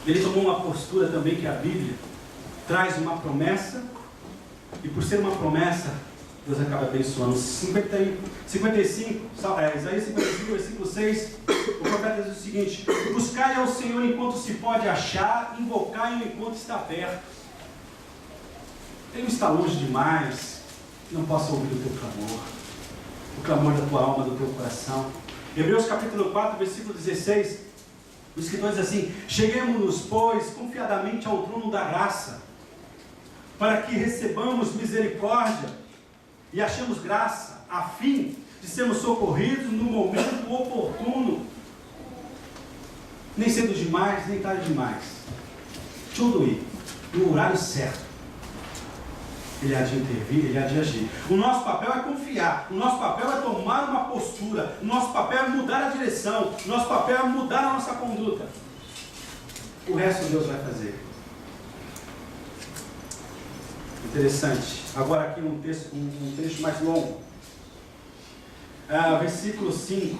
Ele tomou uma postura também que a Bíblia traz uma promessa, e por ser uma promessa, Deus acaba abençoando. Isaías 55, versículo 6, o profeta diz o seguinte: buscai ao Senhor enquanto se pode achar, invocai-o enquanto está perto. Ele não está longe demais, não possa ouvir o teu clamor, o clamor da tua alma, do teu coração. Hebreus capítulo 4, versículo 16, o escritor diz assim: cheguemos-nos, pois, confiadamente ao trono da graça, para que recebamos misericórdia e achemos graça, a fim de sermos socorridos no momento oportuno, nem cedo demais, nem tarde demais, tudo ir no horário certo. Ele há de intervir, ele há de agir. O nosso papel é confiar, o nosso papel é tomar uma postura, o nosso papel é mudar a direção, o nosso papel é mudar a nossa conduta. O resto Deus vai fazer. Interessante. Agora aqui um trecho mais longo. Versículo 5.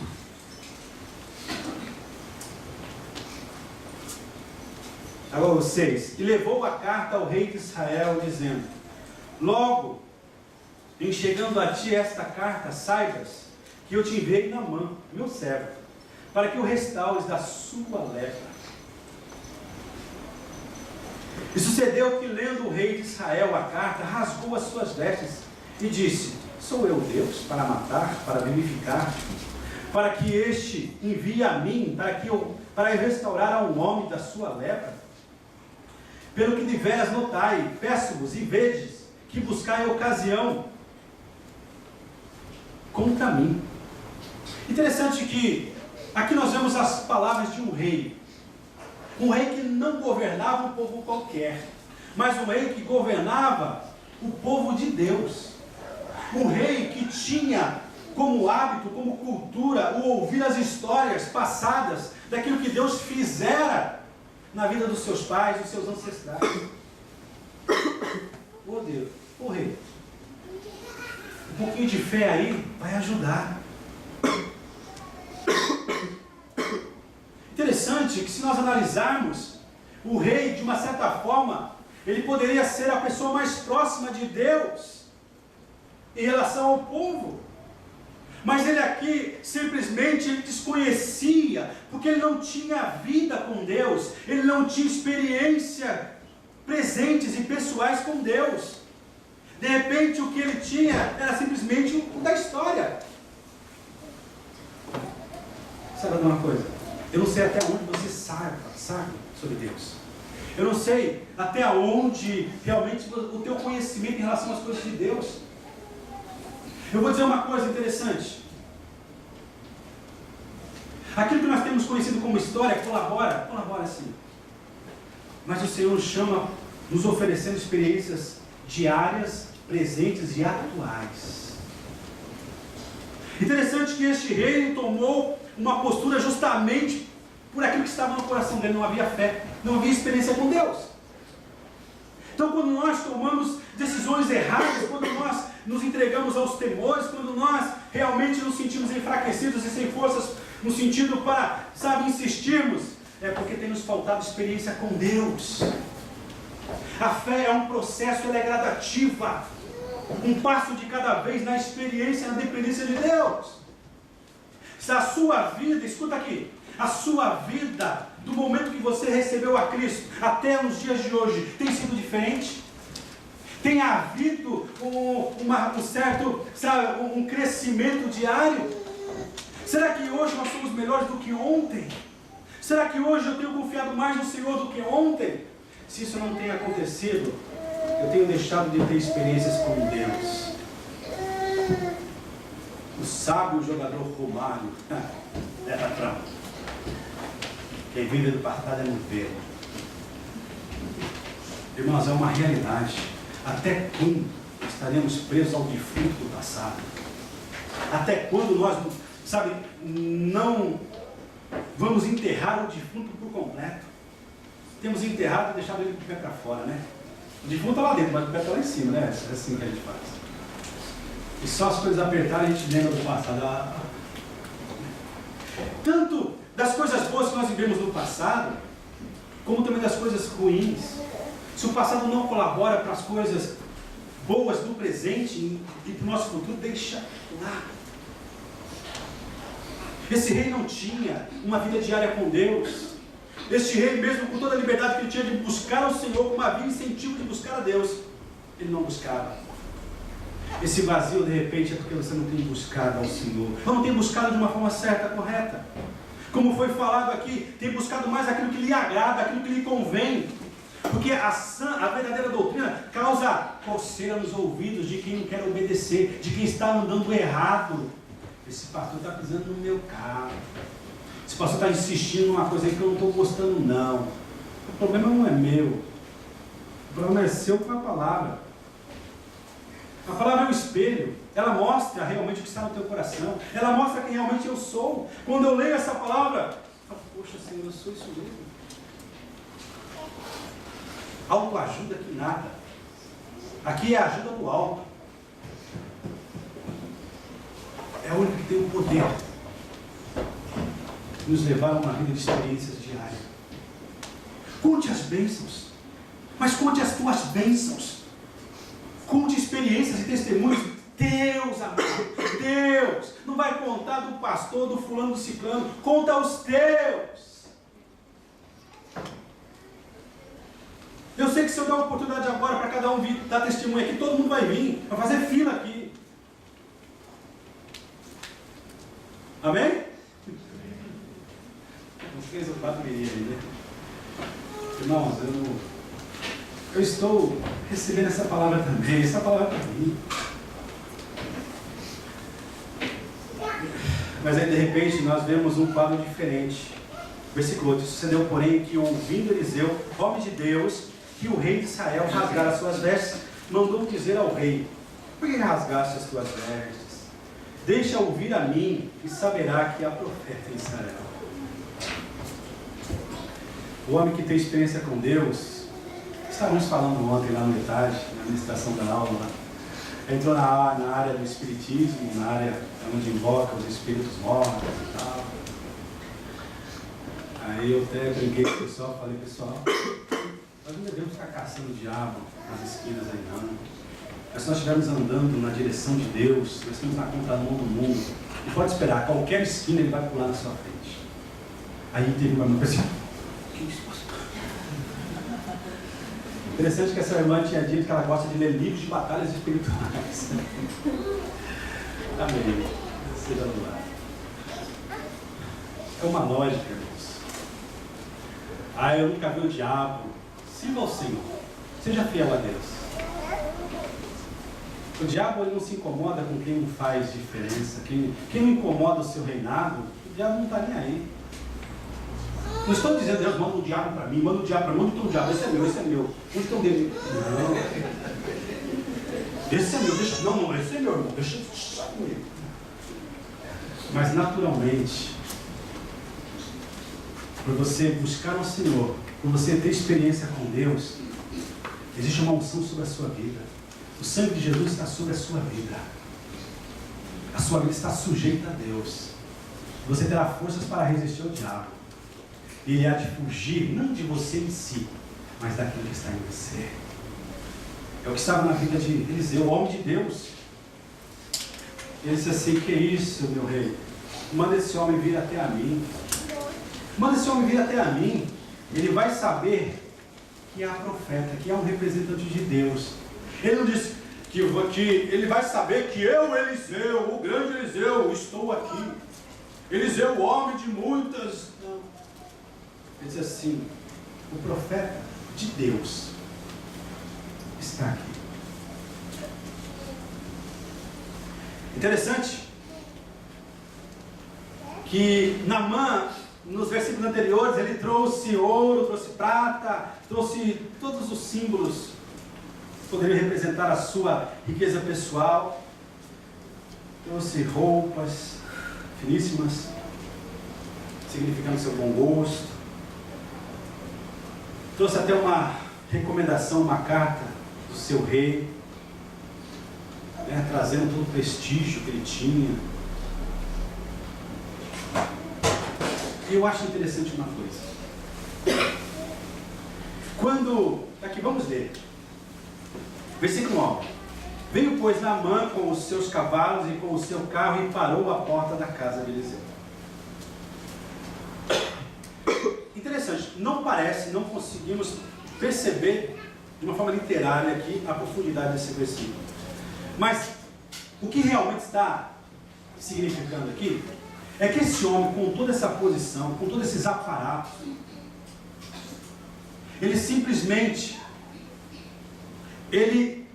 Agora o 6. E levou a carta ao rei de Israel, dizendo: logo, em chegando a ti esta carta, saibas que eu te enviei Naamã, meu servo, para que o restaures da sua lepra. E sucedeu que, lendo o rei de Israel a carta, rasgou as suas vestes e disse: sou eu Deus para matar, para vivificar, para que este envie a mim, para restaurar a um homem da sua lepra? Pelo que deveras notai, peço-vos e vedes, que buscai ocasião contra mim. Interessante que aqui nós vemos as palavras de um rei que não governava um povo qualquer, mas um rei que governava o povo de Deus, um rei que tinha como hábito, como cultura, o ouvir as histórias passadas daquilo que Deus fizera na vida dos seus pais, dos seus ancestrais. Oh Deus, oh rei, um pouquinho de fé aí vai ajudar. Interessante que, se nós analisarmos, o rei, de uma certa forma, ele poderia ser a pessoa mais próxima de Deus em relação ao povo, mas ele aqui simplesmente ele desconhecia, porque ele não tinha vida com Deus, ele não tinha experiência presentes e pessoais com Deus. De repente o que ele tinha era simplesmente o da história. Sabe de uma coisa? Eu não sei até onde você sabe sobre Deus. Eu não sei até onde realmente o teu conhecimento em relação às coisas de Deus. Eu vou dizer uma coisa interessante. Aquilo que nós temos conhecido como história colabora sim. Mas o Senhor nos chama, nos oferecendo experiências diárias, presentes e atuais. Interessante que este rei tomou uma postura justamente por aquilo que estava no coração dele. Não havia fé, não havia experiência com Deus. Então, quando nós tomamos decisões erradas, quando nós nos entregamos aos temores, quando nós realmente nos sentimos enfraquecidos e sem forças, no sentido para, insistirmos, é porque tem nos faltado experiência com Deus. A fé é um processo, ela é gradativa, um passo de cada vez na experiência, na dependência de Deus. Se a sua vida, escuta aqui, A sua vida, do momento que você recebeu a Cristo até nos dias de hoje, tem sido diferente? Tem havido um crescimento diário? Será que hoje nós somos melhores do que ontem? Será que hoje eu tenho confiado mais no Senhor do que ontem? Se isso não tem acontecido, eu tenho deixado de ter experiências com Deus. O sábio jogador Romário era trampo. Quem vive do passado é não ver. Irmãos, é uma realidade. Até quando estaremos presos ao defunto do passado? Até quando nós, não vamos enterrar o defunto por completo? Temos enterrado e deixado ele com o pé para fora, né? O defunto está lá dentro, mas o pé está lá em cima, né? É assim que a gente faz. E só as coisas apertarem a gente lembra do passado. Tanto das coisas boas que nós vivemos no passado, como também das coisas ruins. Se o passado não colabora para as coisas boas do presente e para o nosso futuro, deixa lá. Esse rei não tinha uma vida diária com Deus. Este rei, mesmo com toda a liberdade que ele tinha de buscar ao Senhor, como havia incentivo de buscar a Deus, ele não buscava. Esse vazio, de repente, é porque você não tem buscado ao Senhor. Ou não tem buscado de uma forma certa, correta. Como foi falado aqui, tem buscado mais aquilo que lhe agrada, aquilo que lhe convém. Porque a verdadeira doutrina causa coceira nos ouvidos de quem não quer obedecer, de quem está andando errado. Esse pastor está pisando no meu carro. Esse pastor está insistindo numa coisa aí que eu não estou gostando, não. O problema não é meu. O problema é seu com a palavra. A palavra é um espelho. Ela mostra realmente o que está no teu coração. Ela mostra quem realmente eu sou. Quando eu leio essa palavra, eu falo, poxa, Senhor, eu sou isso mesmo. Autoajuda que nada. Aqui é a ajuda do alto. É o único que tem o poder de nos levar a uma vida de experiências diárias. Conte as bênçãos, mas conte as tuas bênçãos. Conte experiências e testemunhos. Deus, amado, Deus. Não vai contar do pastor, do fulano, do ciclano. Conta os teus. Eu sei que se eu der uma oportunidade agora para cada um vir dar testemunho aqui, todo mundo vai vir, vai fazer fila aqui. Amém? Uns 3 ou 4 meninos aí, né? Irmãos, eu estou recebendo essa palavra também, essa palavra para mim. Mas aí de repente nós vemos um quadro diferente. Versículo 8: sucedeu, porém, que ouvindo Eliseu, homem de Deus, que o rei de Israel rasgara as suas vestes, mandou dizer ao rei: por que rasgaste as tuas vestes? Deixa ouvir a mim, e saberá que há profeta em Israel. O homem que tem experiência com Deus, estávamos falando ontem lá no metade, na administração da aula, entrou na área do espiritismo, na área onde invoca os espíritos mortos e tal. Aí eu até brinquei com o pessoal, falei, pessoal, nós não devemos ficar caçando o diabo nas esquinas aí não. Mas se nós estivermos andando na direção de Deus, nós estamos na contramão do mundo, e pode esperar, qualquer esquina ele vai pular na sua frente. Aí teve uma irmã assim, que isso? Interessante que essa irmã tinha dito que ela gosta de ler livros de batalhas espirituais. Amém. Seja louvado. É uma lógica, irmãos. Eu nunca vi o diabo. Sirva ao Senhor. Seja fiel a Deus. O diabo ele não se incomoda com quem não faz diferença. Quem não incomoda o seu reinado, o diabo não está nem aí. Não estou dizendo, Deus, manda o diabo para mim, manda o diabo para mim, onde está o diabo? Esse é meu, esse é meu. Onde está o dele? Não. Esse é meu, deixa. Não, esse é meu, irmão, deixa comigo. Mas naturalmente, por você buscar o Senhor, por você ter experiência com Deus, existe uma unção sobre a sua vida. O sangue de Jesus está sobre a sua vida. A sua vida está sujeita a Deus. Você terá forças para resistir ao diabo. E ele há de fugir, não de você em si, mas daquilo que está em você. É o que estava na vida de Eliseu, o homem de Deus. Ele disse assim, que isso, meu rei? Manda esse homem vir até a mim. Manda esse homem vir até a mim, ele vai saber que há profeta, que há um representante de Deus. Ele não disse que ele vai saber que eu, Eliseu, o grande Eliseu, estou aqui. Eliseu, o homem de muitas... Não. Ele diz assim, o profeta de Deus está aqui. Interessante que Naamã, nos versículos anteriores, ele trouxe ouro, trouxe prata, trouxe todos os símbolos que poderiam representar a sua riqueza pessoal, trouxe roupas finíssimas, significando seu bom gosto, trouxe até uma recomendação, uma carta do seu rei, trazendo todo o prestígio que ele tinha. E eu acho interessante uma coisa. Quando, aqui vamos ler, versículo 9. Veio, pois, Naamã com os seus cavalos e com o seu carro e parou à porta da casa de Eliseu. Interessante, não parece, não conseguimos perceber de uma forma literária aqui a profundidade desse versículo. Mas o que realmente está significando aqui é que esse homem, com toda essa posição, com todos esses aparatos, ele simplesmente, ele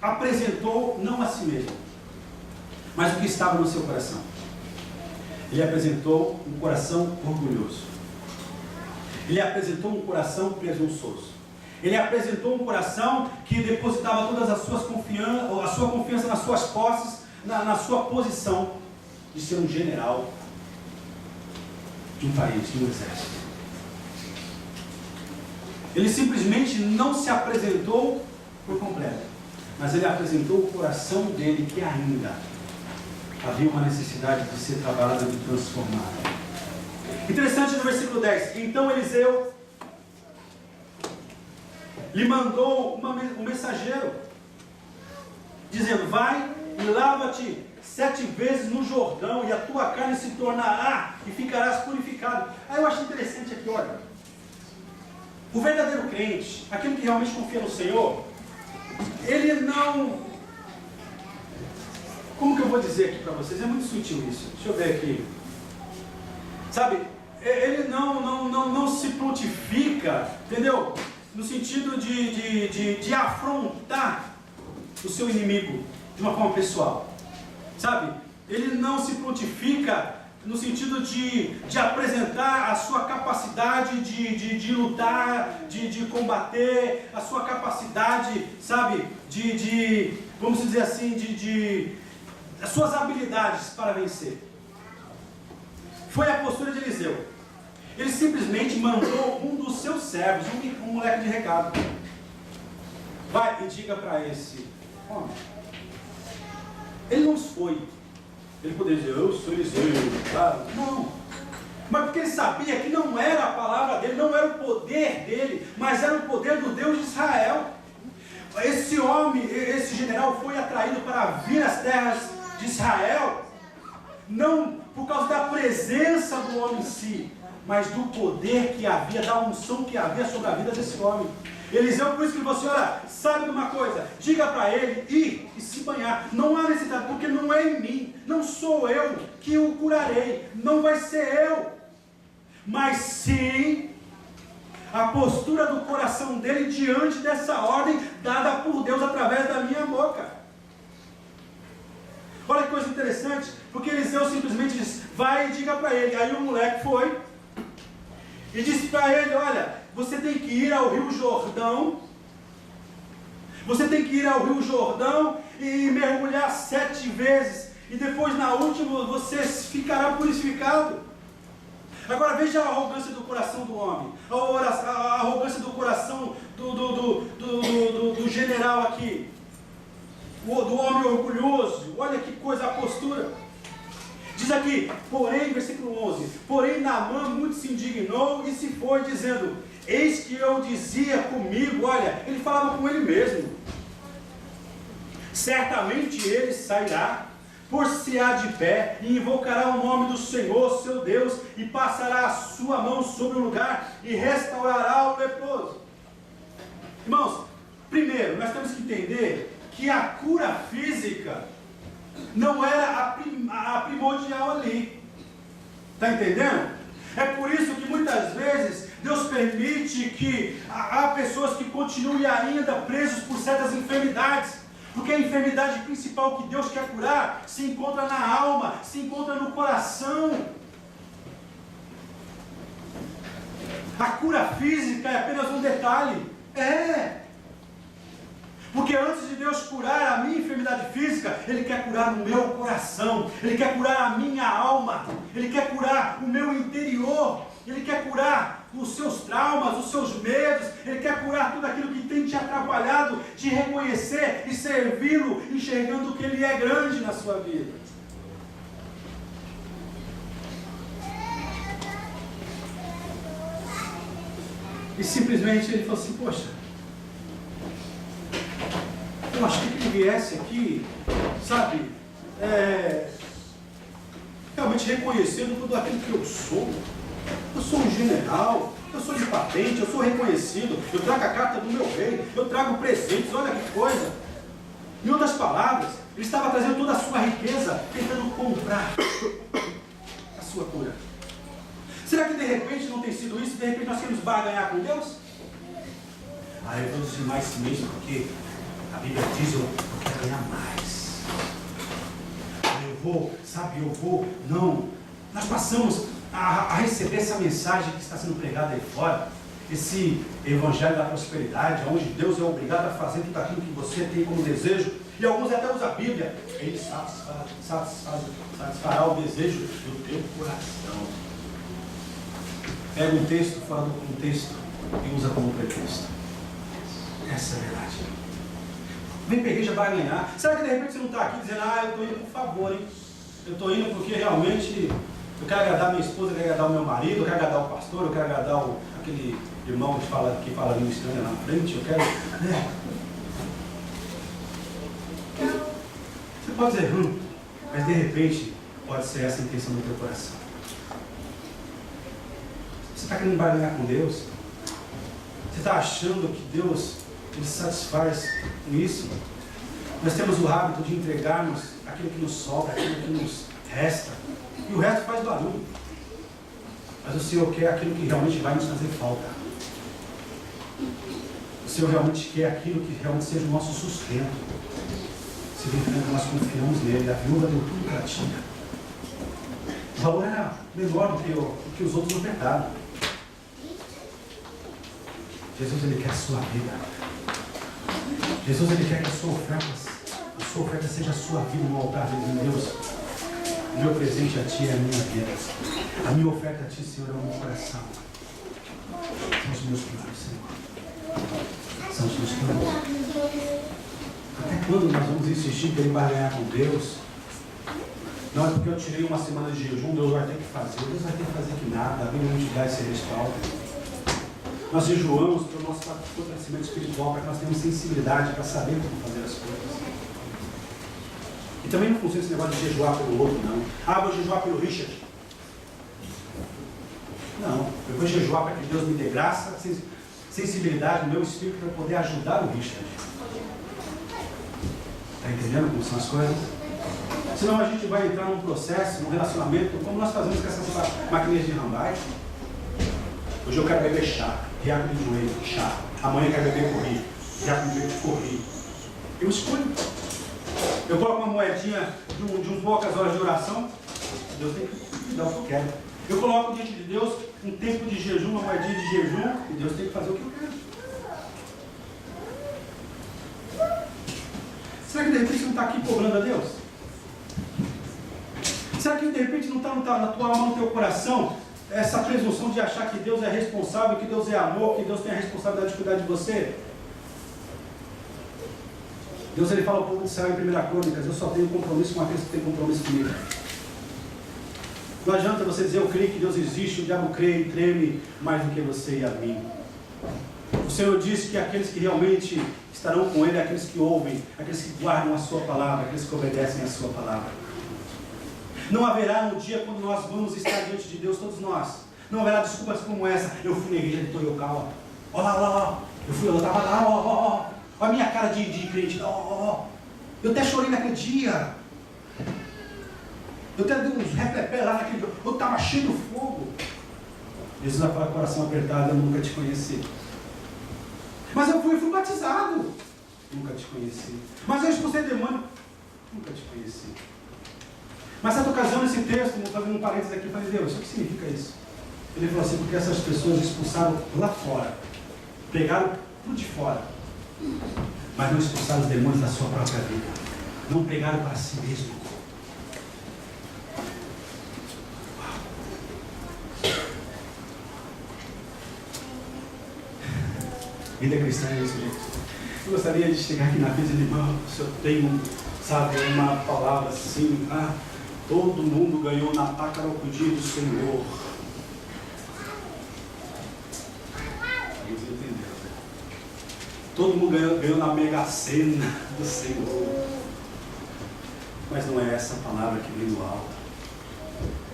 apresentou não a si mesmo, mas o que estava no seu coração. Ele apresentou um coração orgulhoso. Ele apresentou um coração presunçoso. Ele apresentou um coração que depositava todas as suas a sua confiança nas suas posses, na sua posição de ser um general de um país, de um exército. Ele simplesmente não se apresentou por completo, mas ele apresentou o coração dele, que ainda havia uma necessidade de ser trabalhado e transformado. Interessante no versículo 10. Então Eliseu lhe mandou um mensageiro, dizendo: vai e lava-te 7 vezes no Jordão, e a tua carne se tornará e ficarás purificado. Aí eu acho interessante aqui, olha, o verdadeiro crente, aquele que realmente confia no Senhor, ele não, como que eu vou dizer aqui para vocês, é muito sutil isso, deixa eu ver aqui, sabe, ele não se prontifica, entendeu? No sentido de afrontar o seu inimigo de uma forma pessoal, sabe? Ele não se prontifica no sentido de apresentar a sua capacidade de lutar, de combater, a sua capacidade, sabe? Vamos dizer assim, as suas habilidades para vencer. Foi a postura de Eliseu. Ele simplesmente mandou um dos seus servos, um moleque de recado. Vai e diga para esse homem. Ele não foi. Ele poderia dizer: eu sou Eliseu. Não. Mas porque ele sabia que não era a palavra dele, não era o poder dele, mas era o poder do Deus de Israel. Esse homem, esse general foi atraído para vir às terras de Israel, não por causa da presença do homem em si, mas do poder que havia, da unção que havia sobre a vida desse homem. Eliseu, por isso que ele falou assim: olha, sabe de uma coisa, diga para ele ir e se banhar. Não há necessidade, porque não é em mim, não sou eu que o curarei, não vai ser eu, mas sim a postura do coração dele diante dessa ordem dada por Deus através da minha boca. Olha que coisa interessante, porque Eliseu simplesmente diz: vai e diga para ele. Aí o moleque foi e disse para ele: olha, você tem que ir ao Rio Jordão, você tem que ir ao Rio Jordão e mergulhar 7 vezes, e depois na última você ficará purificado. Agora veja a arrogância do coração do homem, a arrogância do coração do general aqui, do homem orgulhoso. Olha que coisa, a postura. Diz aqui, porém, versículo 11, porém Naamã muito se indignou e se foi, dizendo: eis que eu dizia comigo, olha, ele falava com ele mesmo, certamente ele sairá, por-se-á de pé e invocará o nome do Senhor, seu Deus, e passará a sua mão sobre o lugar e restaurará o leproso. Irmãos, primeiro, nós temos que entender que a cura física não era a primordial ali. Está entendendo? É por isso que muitas vezes Deus permite que há pessoas que continuem ainda presos por certas enfermidades. Porque a enfermidade principal que Deus quer curar se encontra na alma, se encontra no coração. A cura física é apenas um detalhe. Porque antes de Deus curar a minha enfermidade física, Ele quer curar o meu coração, Ele quer curar a minha alma, Ele quer curar o meu interior, Ele quer curar os seus traumas, os seus medos, Ele quer curar tudo aquilo que tem te atrapalhado de reconhecer e servi-lo, enxergando que Ele é grande na sua vida. E simplesmente ele falou assim, poxa, eu achei que ele viesse aqui, sabe, realmente reconhecendo tudo aquilo que eu sou. Eu sou um general, eu sou de patente, eu sou reconhecido, eu trago a carta do meu rei, eu trago presentes, olha que coisa. Em outras palavras, ele estava trazendo toda a sua riqueza, tentando comprar a sua cura. Será que de repente não tem sido isso? De repente nós queremos barganhar com Deus? Eu vou dizer mais mesmo, porque a Bíblia diz, eu quero ganhar mais. Não. Nós passamos a receber essa mensagem que está sendo pregada aí fora, esse evangelho da prosperidade, onde Deus é obrigado a fazer tudo aquilo que você tem como desejo, e alguns até usam a Bíblia, Ele satisfará o desejo do teu coração. Pega um texto fora do contexto e usa como pretexto. Essa é a verdade. Vem pra igreja, vai ganhar. Será que de repente você não está aqui dizendo, eu estou indo por favor, hein? Eu estou indo porque realmente eu quero agradar minha esposa, eu quero agradar o meu marido, eu quero agradar o pastor, eu quero agradar aquele irmão que fala língua estranha na frente, eu quero... Você pode dizer, mas de repente pode ser essa a intenção do teu coração. Você está querendo barganhar com Deus? Você está achando que Deus nos satisfaz com isso? Nós temos o hábito de entregarmos aquilo que nos sobra, aquilo que nos resta. E o resto faz barulho. Mas o Senhor quer aquilo que realmente vai nos fazer falta. O Senhor realmente quer aquilo que realmente seja o nosso sustento. Significa que nós confiamos nele. A viúva deu tudo que ela tinha. O valor era menor do que os outros ofertaram. Jesus, Ele quer a sua vida. Jesus, Ele quer que a sua oferta seja a sua vida no altar de Deus. O meu presente a Ti é a minha vida. A minha oferta a Ti, Senhor, é o meu coração. São os meus planos, Senhor. São os meus planos. Até quando nós vamos insistir em querer barganhar com Deus? Não é porque eu tirei uma semana de jejum, Deus vai ter que fazer. Deus vai ter que fazer que nada. A Bíblia não te dá esse respaldo. Nós jejuamos para o nosso fortalecimento espiritual, para que nós tenhamos sensibilidade para saber como fazer as coisas. E também não funciona esse negócio de jejuar pelo outro, não. Vou jejuar pelo Richard. Não, eu vou jejuar para que Deus me dê graça, sensibilidade no meu espírito para poder ajudar o Richard. Está entendendo como são as coisas? Senão a gente vai entrar num processo, num relacionamento, como nós fazemos com essas maquininhas de rambai. Hoje eu quero beber chá, riaco de joelho, chá. Amanhã eu quero beber corrido, riaco de joelho, corrido. Eu escolho. Eu coloco uma moedinha de um poucas horas de oração, Deus tem que dar o que eu quero. Eu coloco diante de Deus um tempo de jejum, uma moedinha de jejum, e Deus tem que fazer o que eu quero. Será que de repente você não está aqui cobrando a Deus? Será que de repente não está na tua alma, no teu coração, essa presunção de achar que Deus é responsável, que Deus é amor, que Deus tem a responsabilidade de cuidar de você? Deus, Ele fala ao povo de Israel em 1 Crônicas, eu só tenho compromisso com aqueles que têm compromisso comigo. Não adianta você dizer, eu creio que Deus existe, o diabo crê e treme mais do que você e a mim. O Senhor disse que aqueles que realmente estarão com Ele, aqueles que ouvem, aqueles que guardam a sua palavra, aqueles que obedecem a sua palavra. Não haverá um dia quando nós vamos estar diante de Deus, todos nós. Não haverá desculpas como essa. Eu fui na igreja de Toyokawa. Olha lá, olha lá. Eu estava lá, ó. Olha a minha cara de crente. Ó. Eu até chorei naquele dia. Eu até dei uns repepé lá naquele dia. Eu estava cheio de fogo. Jesus vai falar com o coração apertado, eu nunca te conheci. Mas eu fui batizado. Nunca te conheci. Mas eu expulsei demônio. Nunca te conheci. Mas certa ocasião, nesse texto, vou fazer um parênteses aqui, eu falei, Deus, o que significa isso? Ele falou assim, porque essas pessoas expulsaram lá fora. Pegaram tudo de fora. Mas não expulsaram os demônios da sua própria vida. Não pegaram para si mesmo. Vida cristã é isso, gente. Eu gostaria de chegar aqui na vida e dizer, irmão, se eu tenho, sabe, uma palavra assim, todo mundo ganhou na Tacarocudia do Senhor. Aí você entendeu, né? Todo mundo ganhou na Mega Sena do Senhor. Mas não é essa a palavra que vem do alto.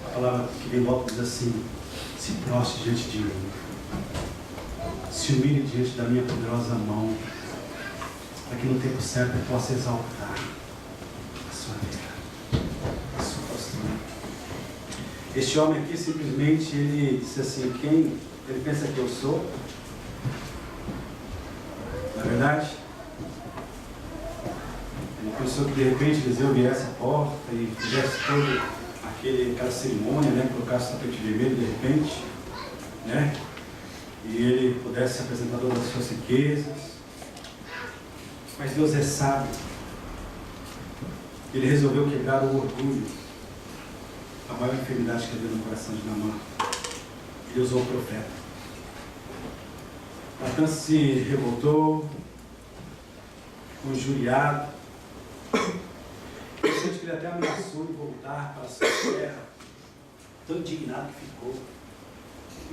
A palavra que vem do alto diz assim, se prostre diante de mim. Se humilhe diante da minha poderosa mão, para que no tempo certo eu possa exaltar a sua vida, a sua postura. Este homem aqui simplesmente, ele disse assim, quem ele pensa que eu sou? Na verdade, ele pensou que de repente Eliseu viesse à porta e fizesse toda aquela cerimônia, né, colocasse o tapete vermelho de repente, né? E ele pudesse se apresentar todas as suas riquezas. Mas Deus é sábio. Ele resolveu quebrar o orgulho, a maior enfermidade que havia no coração de Naamã. Ele usou o profeta. Natan se revoltou, ficou injuriado. Eu sinto que ele até ameaçou de voltar para a sua terra, tão indignado que ficou.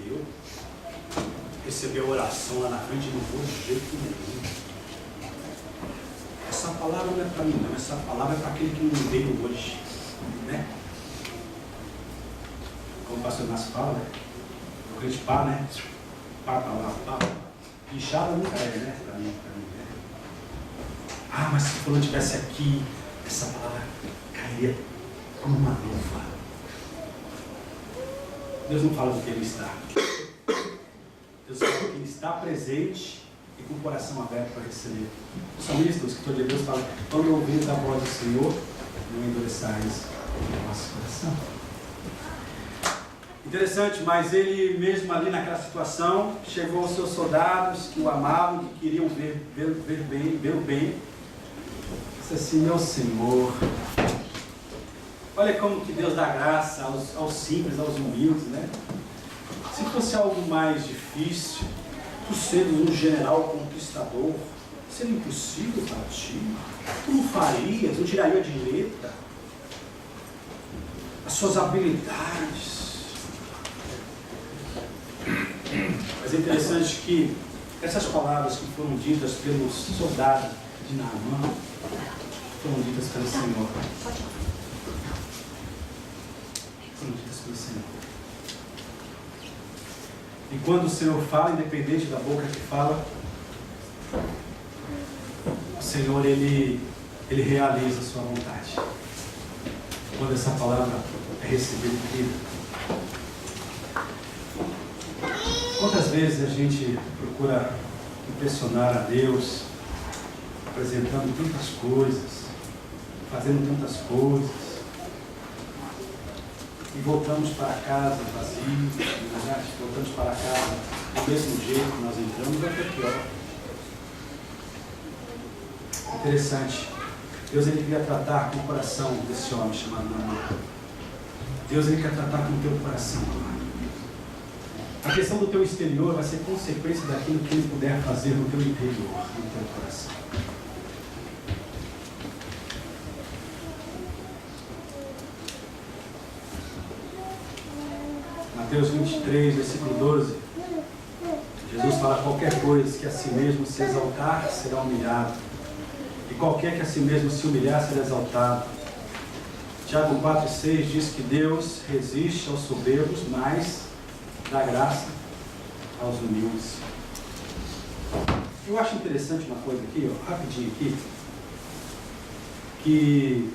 Eu receber a oração lá na frente, não vou de jeito nenhum. Essa palavra não é para mim, não. Essa palavra é para aquele que não veio hoje, né? Como o pastor Inácio fala, né? O crente pá, né? Pá, pá. Inchada nunca é, né? Para mim, né? Mas se fulano estivesse aqui, essa palavra cairia como uma luva. Deus não fala do que ele está. Deus fala que ele está presente e com o coração aberto para receber. O salmista, o escritor de Deus, fala: quando ouvides a voz do Senhor, não endureçais o nosso coração. Interessante, mas ele mesmo ali naquela situação, chegou aos seus soldados que o amavam, que queriam ver o bem. Disse assim: meu Senhor, olha como que Deus dá graça aos simples, aos humildes, né? Se fosse algo mais difícil, tu sendo um general conquistador, seria impossível para ti. Tu não farias, não tiraria de letra as suas habilidades. Mas é interessante que essas palavras que foram ditas pelos soldados de Naamã foram ditas pelo Senhor. Foram ditas pelo Senhor. E quando o Senhor fala, independente da boca que fala, o Senhor, Ele realiza a sua vontade. Quando essa palavra é recebida por Ele. Quantas vezes a gente procura impressionar a Deus, apresentando tantas coisas, fazendo tantas coisas, e voltamos para casa vazios, né? Voltamos para casa do mesmo jeito que nós entramos, ou até pior. Interessante. Deus, Ele queria tratar com o coração desse homem chamado Naamã. Deus, Ele quer tratar com o teu coração, amado. A questão do teu exterior vai ser consequência daquilo que Ele puder fazer no teu interior, no teu coração. Mateus 23, versículo 12. Jesus fala: qualquer coisa que a si mesmo se exaltar, será humilhado. E qualquer que a si mesmo se humilhar, será exaltado. Tiago 4,6 diz que Deus resiste aos soberbos, mas dá graça aos humildes. Eu acho interessante uma coisa aqui, ó, rapidinho aqui, que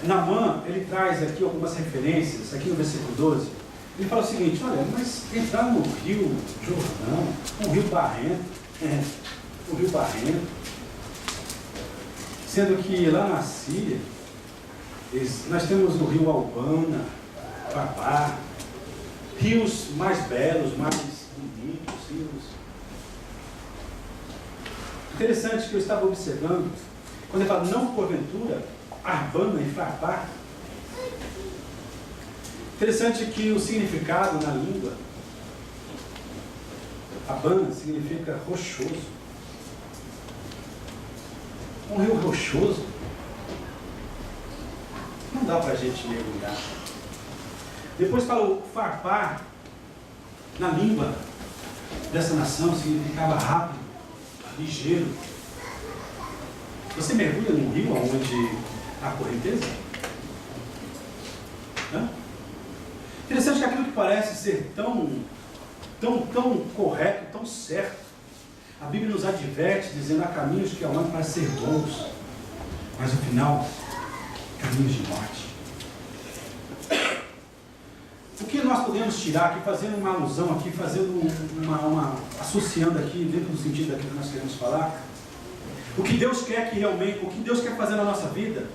Naamã, ele traz aqui algumas referências, aqui no versículo 12, ele fala o seguinte: olha, mas entrar no rio Jordão, um rio barrento, um rio barrento, sendo que lá na Síria, nós temos o rio Albana, Babá, rios mais belos, mais bonitos, rios. Interessante que eu estava observando, quando ele fala não porventura, Arbana e Farpá. Interessante que o significado na língua, Arbana significa rochoso. Um rio rochoso, não dá para a gente mergulhar. Depois fala o Farpá, na língua dessa nação, significava rápido, ligeiro. Você mergulha num rio onde há correnteza? Interessante que aquilo que parece ser tão correto, tão certo, a Bíblia nos adverte dizendo: há caminhos que ao homem parecem ser bons, mas no final, caminhos de morte. O que nós podemos tirar aqui, fazendo uma alusão aqui, associando aqui dentro do sentido daquilo que nós queremos falar, o que Deus quer o que Deus quer fazer na nossa vida,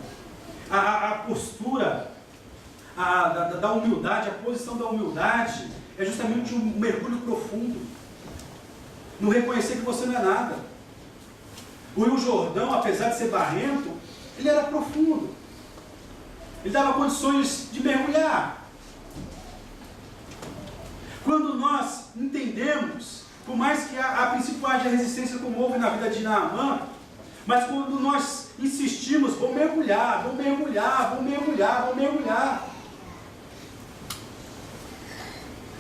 a postura da humildade, a posição da humildade, é justamente um mergulho profundo, no reconhecer que você não é nada. O Rio Jordão, apesar de ser barrento, ele era profundo, ele dava condições de mergulhar. Quando nós entendemos, por mais que a princípio haja resistência como houve na vida de Naamã, mas quando nós insistimos, vou mergulhar, vou mergulhar, vou mergulhar, vou mergulhar,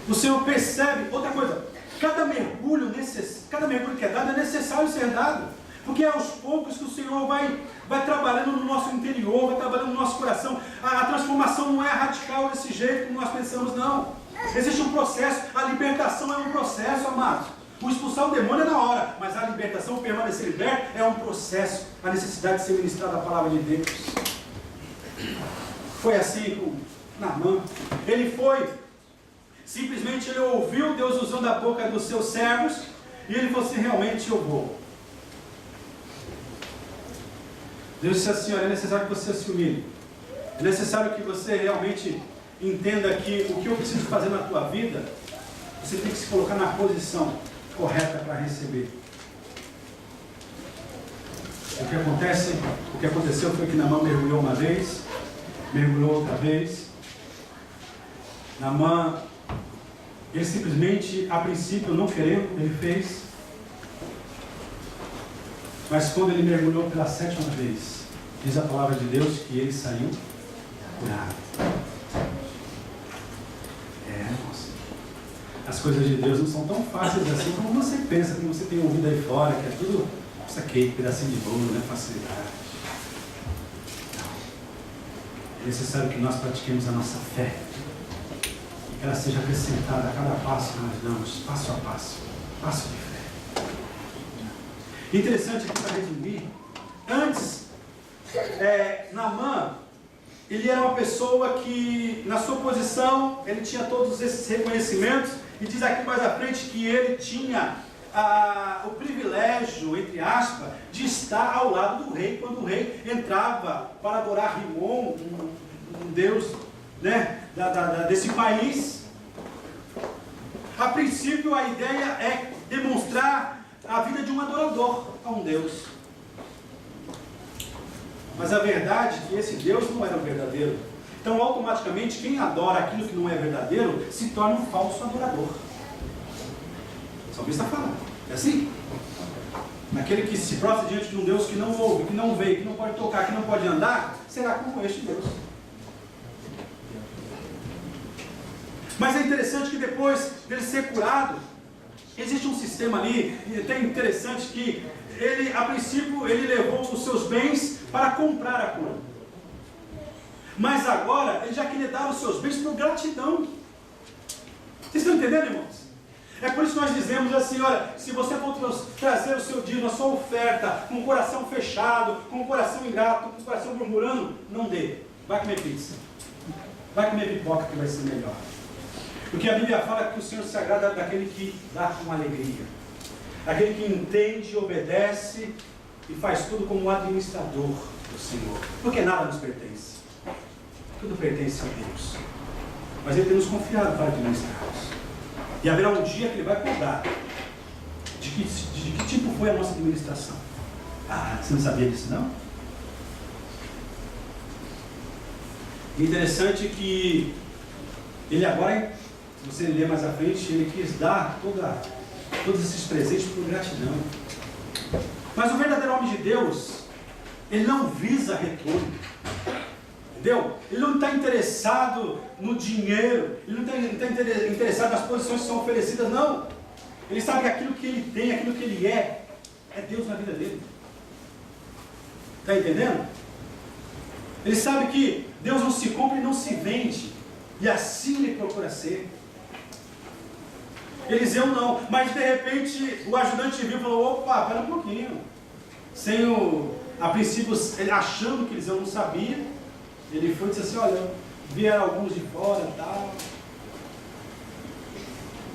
o Senhor percebe, outra coisa, cada mergulho que é dado é necessário ser dado, porque é aos poucos que o Senhor vai trabalhando no nosso interior, vai trabalhando no nosso coração. A transformação não é radical desse jeito como nós pensamos, não. Existe um processo, a libertação é um processo, amados. O expulsar o demônio é na hora, mas a libertação, permanecer liberto, é um processo. A necessidade de ser ministrada a palavra de Deus. Foi assim com Naamã. Simplesmente ele ouviu Deus usando a boca dos seus servos, e ele falou assim: realmente eu vou. Deus disse assim: olha, é necessário que você se humilhe. É necessário que você realmente entenda que o que eu preciso fazer na tua vida, você tem que se colocar na posição correta para receber. O que aconteceu foi que Naamã mergulhou uma vez, mergulhou outra vez. Naamã, ele simplesmente, a princípio, não querendo, ele fez. Mas quando ele mergulhou pela 7ª vez, diz a palavra de Deus que ele saiu curado. Irmãos, as coisas de Deus não são tão fáceis assim como você pensa, como você tem ouvido aí fora, que é tudo isso aqui, pedacinho de bolo, né? Facilidade. Não. É necessário que nós pratiquemos a nossa fé, e que ela seja acrescentada a cada passo que nós damos, passo a passo, passo de fé. Interessante aqui para resumir, antes, Naamã, ele era uma pessoa que, na sua posição, ele tinha todos esses reconhecimentos, e diz aqui mais à frente que ele tinha o privilégio, entre aspas, de estar ao lado do rei, quando o rei entrava para adorar Rimon, um deus, né, desse país. A princípio, a ideia é demonstrar a vida de um adorador a um Deus. Mas a verdade é que esse Deus não era o verdadeiro. Então, automaticamente, quem adora aquilo que não é verdadeiro, se torna um falso adorador. O salmista está falando. É assim? Aquele que se prostra diante de um Deus que não ouve, que não vê, que não pode tocar, que não pode andar, será como este Deus. Mas é interessante que depois dele ser curado, existe um sistema ali, e é interessante que ele, a princípio, ele levou os seus bens para comprar a cura. Mas agora ele já queria dar os seus bens por gratidão. Vocês estão entendendo, irmãos? É por isso que nós dizemos assim, olha, se você for trazer o seu dízimo, a sua oferta, com o coração fechado, com o coração ingrato, com o coração murmurando, não dê. Vai comer pizza. Vai comer pipoca que vai ser melhor. Porque a Bíblia fala que o Senhor se agrada daquele que dá com alegria. Aquele que entende, obedece e faz tudo como um administrador do Senhor. Porque nada nos pertence. Tudo pertence a Deus. Mas Ele tem nos confiado para administrá-los. E haverá um dia que Ele vai cobrar de que tipo foi a nossa administração. Ah, você não sabia disso, não? E interessante que Ele agora, se você ler mais à frente, Ele quis dar todos esses presentes por gratidão. Mas o verdadeiro homem de Deus, ele não visa retorno. Entendeu? Ele não está interessado no dinheiro, ele não está interessado nas posições que são oferecidas, não. Ele sabe que aquilo que ele tem, aquilo que ele é Deus na vida dele. Está entendendo? Ele sabe que Deus não se compra e não se vende, e assim ele procura ser. Eliseu não, mas de repente o ajudante viu e falou: opa, pera um pouquinho. A princípio, ele achando que Eliseu não sabia, ele foi e disse assim: olha, vieram alguns de fora e tal.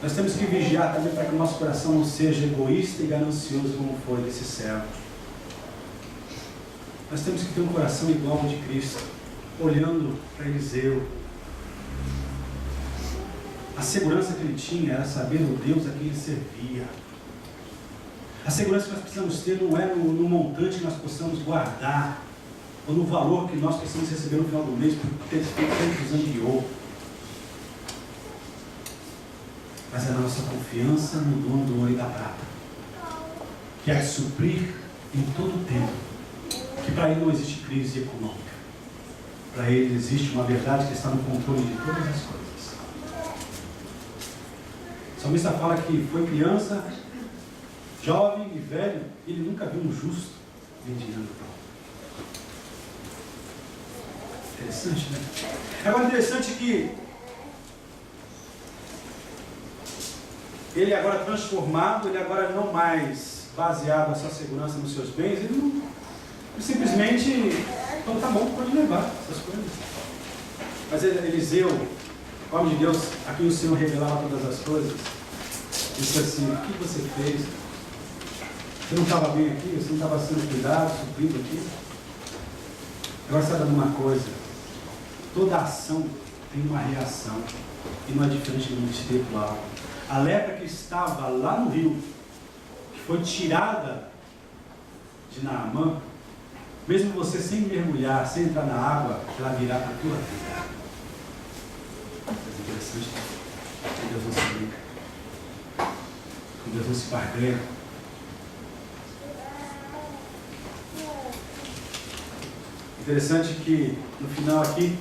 Nós temos que vigiar também para que o nosso coração não seja egoísta e ganancioso como foi desse servo. Nós temos que ter um coração igual ao de Cristo, olhando para Eliseu. A segurança que ele tinha era saber o Deus a quem ele servia. A segurança que nós precisamos ter não é no montante que nós possamos guardar, ou no valor que nós possamos receber no final do mês por ter feito tantos anos de ouro. Mas é a nossa confiança no dono do ouro e da prata, que é suprir em todo o tempo, que para ele não existe crise econômica. Para ele existe uma verdade que está no controle de todas as coisas. O salmista fala que foi criança, jovem e velho, e ele nunca viu um justo mendigando pão. Interessante, né? Agora, interessante que ele agora transformado, ele agora não mais baseado a sua segurança nos seus bens, ele simplesmente falou: tá bom, pode levar essas coisas. Mas Eliseu, o homem de Deus, a quem o Senhor revelava todas as coisas, disse assim: o que você fez? Você não estava bem aqui? Você não estava sendo cuidado, suprido aqui? Agora sabe de uma coisa: toda ação tem uma reação, e não é diferente do espiritual. A lepra que estava lá no rio, que foi tirada de Naamã, mesmo você sem mergulhar, sem entrar na água, ela virá para a tua vida. É interessante, com Deus não se brinca, com Deus não se barganha. Interessante que no final aqui,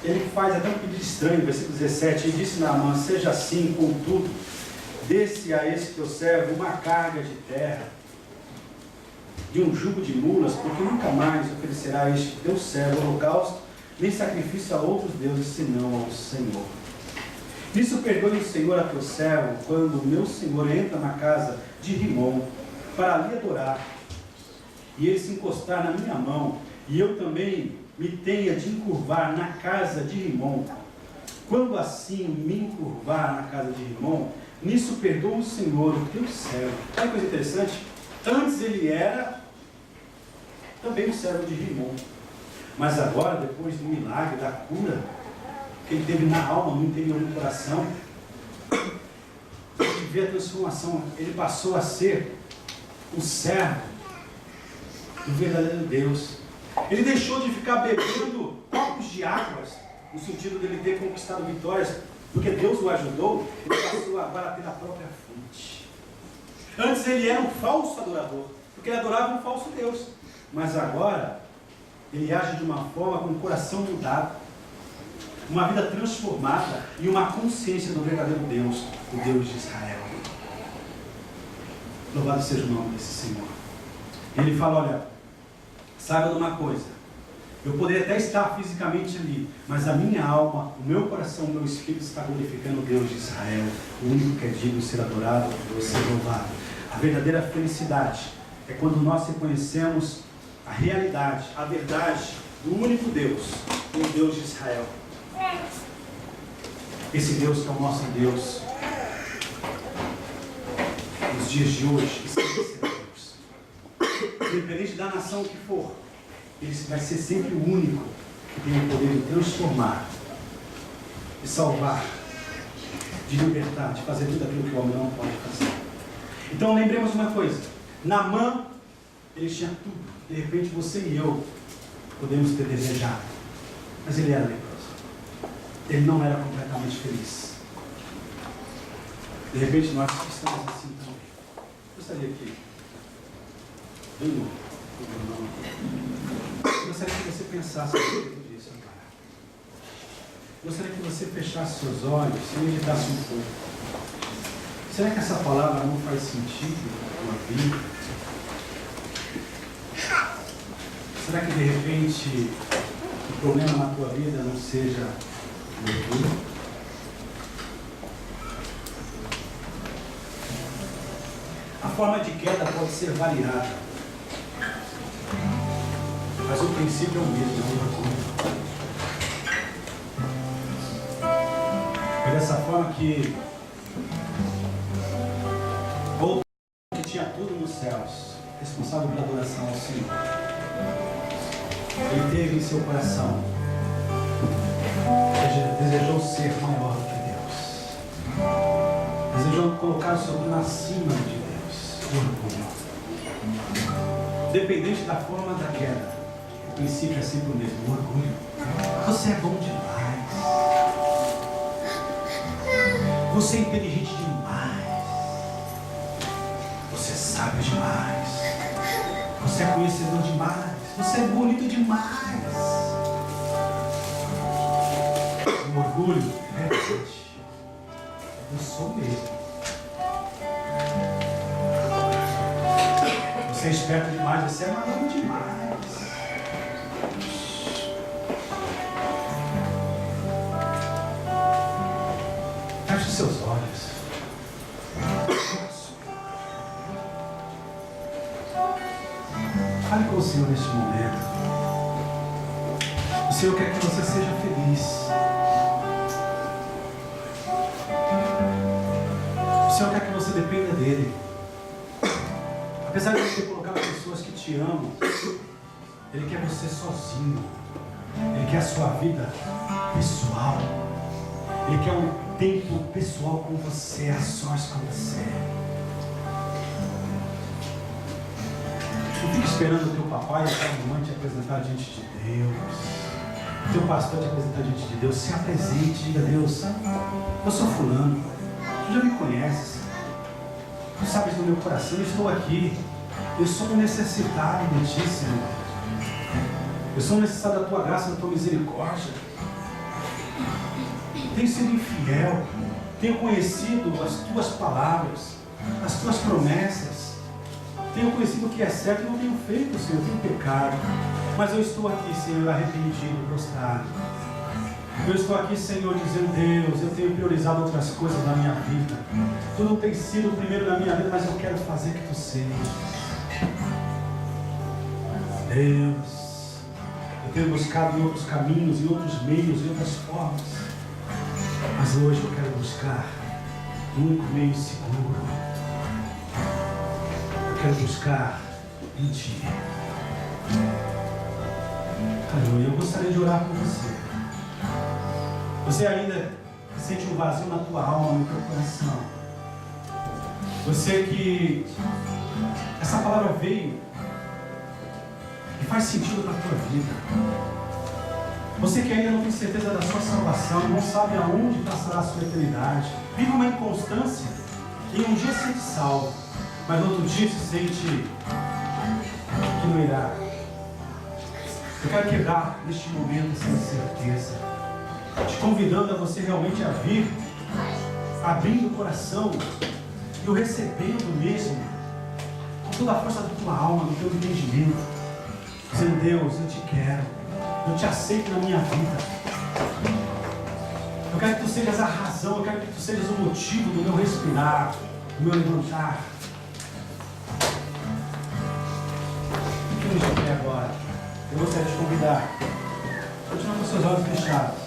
ele faz até um pedido estranho, versículo 17, e disse Naamã: seja assim, contudo, desse a este teu servo uma carga de terra e um jugo de mulas, porque nunca mais oferecerá a este teu servo holocausto, nem sacrifício a outros deuses, senão ao Senhor. Nisso perdoe o Senhor a teu servo, quando o meu Senhor entra na casa de Rimom, para ali adorar, e ele se encostar na minha mão, e eu também me tenha de encurvar na casa de Rimom. Quando assim me encurvar na casa de Rimom, nisso perdoa o Senhor, o teu servo. Olha que coisa interessante. Antes ele era também o servo de Rimom. Mas agora, depois do milagre, da cura que ele teve na alma, no interior do coração, ele vê a transformação. Ele passou a ser o servo do verdadeiro Deus. Ele deixou de ficar bebendo copos de águas, no sentido de ele ter conquistado vitórias, porque Deus o ajudou. Ele passou agora a ter a própria fonte. Antes ele era um falso adorador, porque ele adorava um falso Deus. Mas agora, ele age de uma forma com o coração mudado, uma vida transformada e uma consciência do verdadeiro Deus, o Deus de Israel. Louvado seja o nome desse Senhor. Ele fala: olha, saiba de uma coisa, Eu poderia até estar fisicamente ali, mas a minha alma, o meu coração, o meu espírito está glorificando o Deus de Israel, o único que é digno de ser adorado, de ser louvado. A verdadeira felicidade é quando nós reconhecemos a realidade, a verdade do único Deus, o Deus de Israel. Esse Deus que é o nosso Deus, nos dias de hoje, e sempre será Deus. Independente da nação que for, Ele vai ser sempre o único que tem o poder de transformar, de salvar, de libertar, de fazer tudo aquilo que o homem não pode fazer. Então lembremos uma coisa, Naamã, ele tinha tudo. De repente você e eu podemos ter desejado, mas ele era leproso. Ele não era completamente feliz. De repente nós estamos assim também. Gostaria que gostaria que você pensasse a respeito disso agora. Gostaria que você fechasse seus olhos e meditasse um pouco. Será que essa palavra não faz sentido na tua vida? Será que de repente o problema na tua vida não seja loucura? A forma de queda pode ser variada, mas o princípio é o mesmo, é o orgulho. É dessa forma que outro que tinha tudo nos céus, responsável pela adoração ao Senhor, ele teve em seu coração, desejou ser maior do que Deus, desejou colocar o seu nome acima de Deus, orgulho. Dependente da forma da queda, o princípio é sempre o mesmo, o orgulho. Você é bom demais, você é inteligente demais, você sabe demais, você é conhecedor demais, você é bonito demais. O orgulho é verdade. Eu sou mesmo. Você é esperto demais, você é maduro demais. Feche seus olhos. Fale com o Senhor neste momento. O Senhor quer que você seja feliz. O Senhor quer que você dependa dEle. Apesar de você colocar pessoas que te amam, Ele quer você sozinho. Ele quer a sua vida pessoal. Ele quer um tempo pessoal com você, a sós com você. Não fique esperando o teu papai e a tua mamãe te apresentar diante de Deus, o teu pastor te apresentar diante de Deus. Se apresente, diga: Deus, eu sou fulano, tu já me conheces, tu sabes do meu coração, eu estou aqui, eu sou um necessitado de ti, Senhor, eu sou um necessitado da tua graça, da tua misericórdia, tenho sido infiel, tenho conhecido as tuas palavras, as tuas promessas, tenho conhecido o que é certo e não tenho feito, Senhor, tenho pecado. Mas eu estou aqui, Senhor, arrependido, prostrado. Eu estou aqui, Senhor, dizendo: Deus, eu tenho priorizado outras coisas na minha vida. Tu não tens sido o primeiro na minha vida, mas eu quero fazer que Tu sejas. Deus, eu tenho buscado em outros caminhos, em outros meios, em outras formas. Mas hoje eu quero buscar o único meio seguro. Quero buscar em Ti. Aleluia. Eu gostaria de orar por você. Você ainda sente um vazio na tua alma, no teu coração. Você que essa palavra veio e faz sentido para a tua vida. Você que ainda não tem certeza da sua salvação, não sabe aonde passará a sua eternidade, vive uma inconstância e um dia sente salvo, mas no outro dia se sente que não irá. Eu quero quebrar neste momento essa incerteza, te convidando a você realmente a vir, abrindo o coração e o recebendo mesmo, com toda a força da tua alma, do teu entendimento, dizendo: Deus, eu te quero, Eu te aceito na minha vida. Eu quero que tu sejas a razão, eu quero que tu sejas o motivo do meu respirar, do meu levantar. Fique de pé agora. Eu gostaria de te convidar. Continua com seus olhos fechados.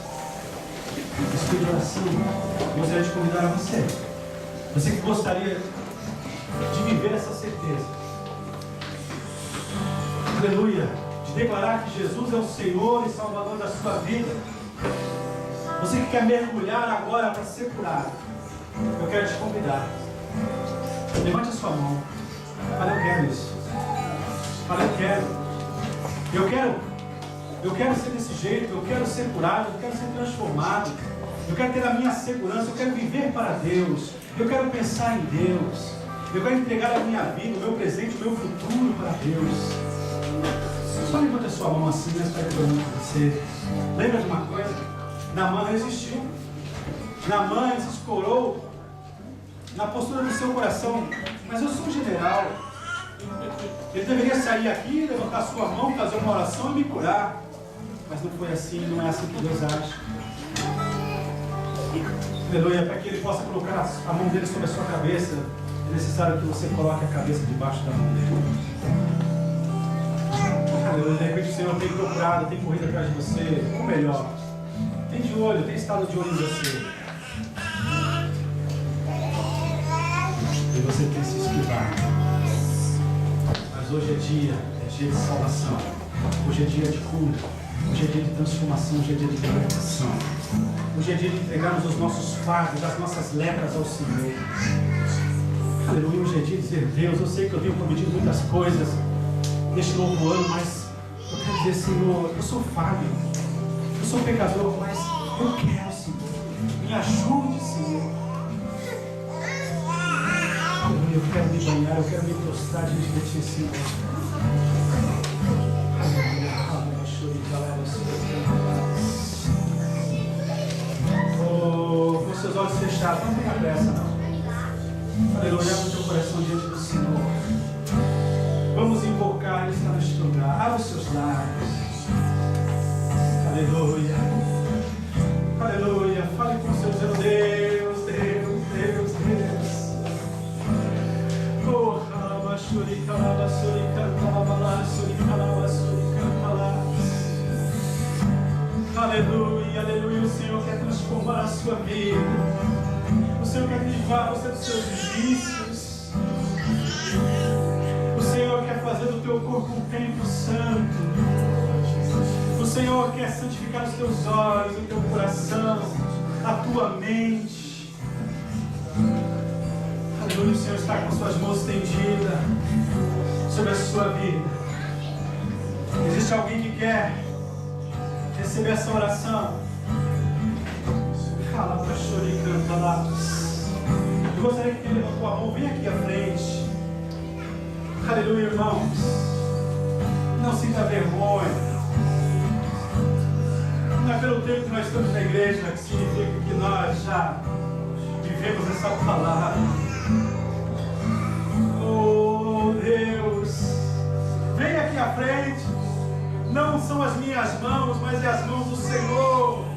Espírito de oração, eu gostaria de convidar a você. Você que gostaria de viver essa certeza. Aleluia. De declarar que Jesus é o Senhor e Salvador da sua vida. Você que quer mergulhar agora para ser curado. Eu quero te convidar. Levante a sua mão. Fala, eu quero isso. Fala, eu quero. Eu quero ser desse jeito. Eu quero ser curado. Eu quero ser transformado. Eu quero ter a minha segurança. Eu quero viver para Deus. Eu quero pensar em Deus. Eu quero entregar a minha vida, o meu presente, o meu futuro para Deus. Só levanta a sua mão assim, mas para você. Lembra de uma coisa? Naamã resistiu. Naamã se escorou na postura do seu coração. Mas eu sou um general. Ele deveria sair aqui, levantar sua mão, fazer uma oração e me curar. Mas não foi assim, não é assim que Deus age. Aleluia, para que ele possa colocar a mão dele sobre a sua cabeça, é necessário que você coloque a cabeça debaixo da mão dele. Aleluia, de repente o Senhor tem procurado, tem corrido atrás de você, ou melhor, tem de olho, tem estado de olho em você. E você tem se esquivado. Mas hoje é dia de salvação. Hoje é dia de cura. Hoje é dia de transformação. Hoje é dia de libertação. Hoje é dia de entregarmos os nossos fardos, as nossas lepras ao Senhor. Aleluia, hoje é dia de dizer: Deus, eu sei que eu tenho prometido muitas coisas neste novo ano, mas eu quero dizer: Senhor, eu sou falho, eu sou pecador, mas eu quero, Senhor, me ajude, Senhor. Aleluia, eu quero me banhar, eu quero me prostrar diante de Ti, Senhor. Oh, com seus olhos fechados, não tenha pressa, não. Aleluia, abre o teu coração diante do Senhor. Vamos invocar, Ele está neste lugar. Abra os seus lábios. Aleluia. Aleluia. Fale com o seu Deus. Deus, Deus, Deus, Deus. Oh, calabashuri, calabashuri, calabashuri, calabashuri, calabashuri. Aleluia, aleluia. O Senhor quer transformar a sua vida. O Senhor quer livrar você dos seus vícios. O Senhor quer fazer do teu corpo um templo santo. O Senhor quer santificar os teus olhos, o teu coração, a tua mente. Aleluia, o Senhor está com suas mãos estendidas sobre a sua vida. Existe alguém que quer receber essa oração? Fala para chorar e canta lá. Eu gostaria que ele levantou a mão, vem aqui à frente. Aleluia, irmãos. Não sinta vergonha. Não é pelo tempo que nós estamos na igreja que significa que nós já vivemos essa palavra. Oh Deus, vem aqui à frente. Não são as minhas mãos, mas é as mãos do Senhor.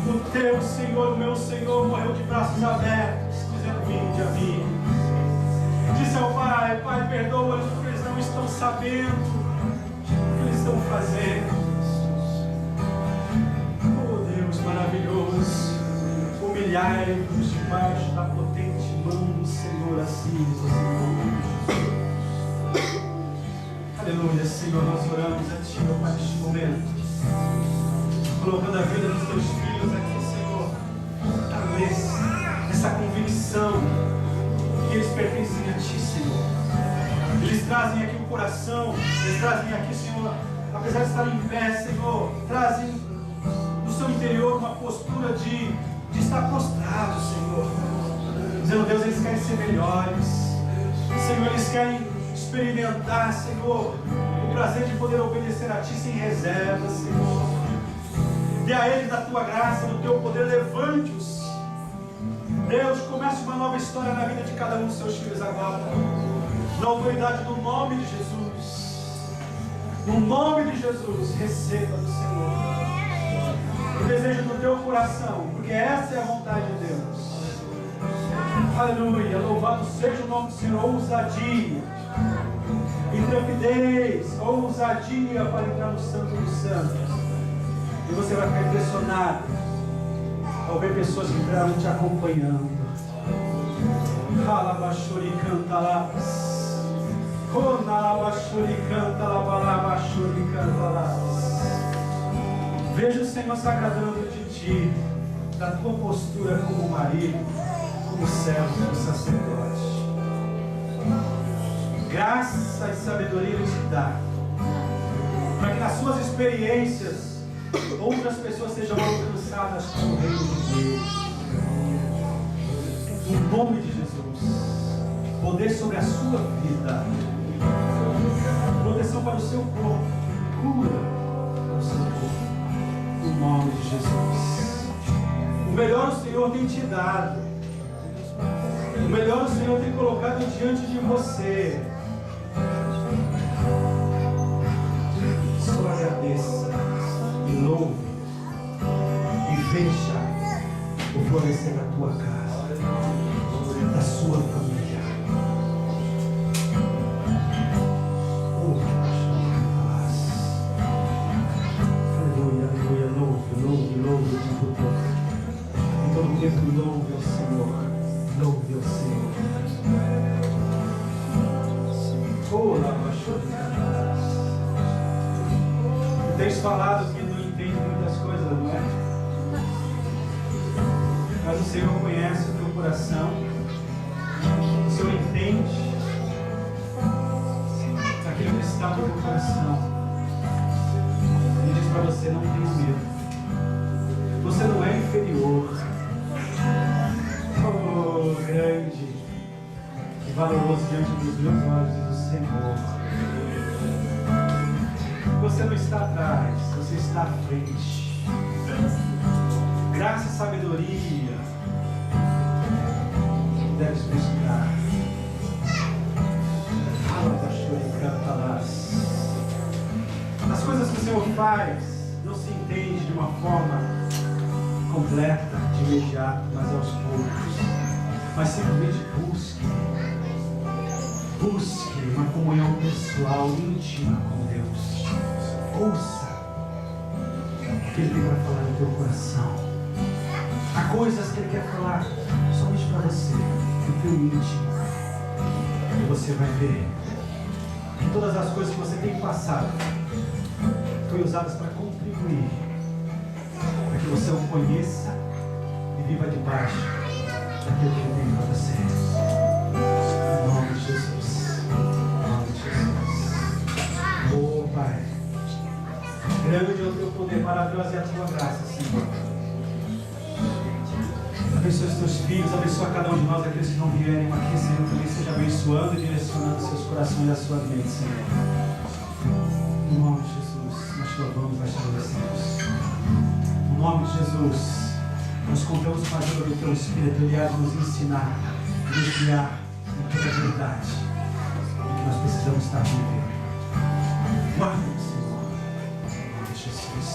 O teu Senhor, o meu Senhor, morreu de braços abertos, dizendo: vinde a mim. Disse ao Pai: Pai, perdoa-os, porque eles não estão sabendo o que eles estão fazendo. Oh Deus maravilhoso, humilhai-vos debaixo da potente mão do Senhor, assim diz o Senhor. Aleluia, Senhor, nós oramos a Ti, ó Pai, neste momento, colocando a vida dos Teus filhos aqui, Senhor, talvez essa convicção que eles pertencem a Ti, Senhor. Eles trazem aqui o coração, eles trazem aqui, Senhor, apesar de estarem em pé, Senhor, trazem no seu interior uma postura de estar prostrado, Senhor, dizendo: Deus, eles querem ser melhores, Senhor, eles querem experimentar, Senhor, o prazer de poder obedecer a Ti sem reserva, Senhor. Dê a eles da Tua graça, do Teu poder, levante-os Deus, comece uma nova história na vida de cada um dos seus filhos agora. Na autoridade do nome de Jesus. No nome de Jesus, receba do Senhor o desejo do teu coração, porque essa é a vontade de Deus. Aleluia, louvado seja o nome do Senhor. Ousadia, intrepidez, ousadia para entrar no Santo dos Santos. E você vai ficar impressionado ao ver pessoas que entraram te acompanhando. Calabachuri canta lá. Conalabachuri canta lá, balabachuri canta lá. Veja o Senhor se agradando de ti, da tua postura como marido, como servo, como sacerdote. Graça e sabedoria Ele te dá, para que nas suas experiências outras pessoas sejam alcançadas pelo reino de Deus. Em nome de Jesus, poder sobre a sua vida, proteção para o seu corpo, cura para o seu corpo. No nome de Jesus. O melhor o Senhor tem te dado. O melhor o Senhor tem colocado diante de você. Só agradeça e louve e veja o florescer da tua casa, da sua família. Louve o tempo todo. Em todo tempo, louve ao Senhor. Louve ao Senhor. Tu tens falado que não entende muitas coisas, não é? Mas o Senhor conhece o teu coração. O Senhor entende aquilo que está no teu coração. Ele diz para você: não tenha medo. Você não é inferior. Oh, grande e valoroso diante dos meus olhos e do Senhor. Você não está atrás, você está à frente. Graça e sabedoria deves buscar. As coisas que o Senhor faz não se entende de uma forma completa, de imediato, mas aos poucos. Mas simplesmente busque uma comunhão pessoal, íntima com Deus. Ouça o que Ele tem para falar no teu coração. Há coisas que Ele quer falar somente para você, no teu íntimo. E você vai ver que todas as coisas que você tem passado foram usadas para contribuir, para que você o conheça e viva debaixo daquilo que Ele tem para você. Em nome de Jesus. Em nome de Jesus. Oh Pai, grande é o teu poder, maravilhosa é a tua graça, Senhor. Abençoa os teus filhos, abençoa cada um de nós, aqueles que não vierem aqui, Senhor, também seja abençoando e direcionando seus corações e as suas mentes, Senhor. Em nome de Jesus, nós te louvamos, nós te agradecemos. Em nome de Jesus, nós contamos com a ajuda do teu Espírito. Ele há de nos ensinar, nos guiar em toda a verdade que nós precisamos estar vivendo. Guarda-nos, Senhor, em nome de Jesus.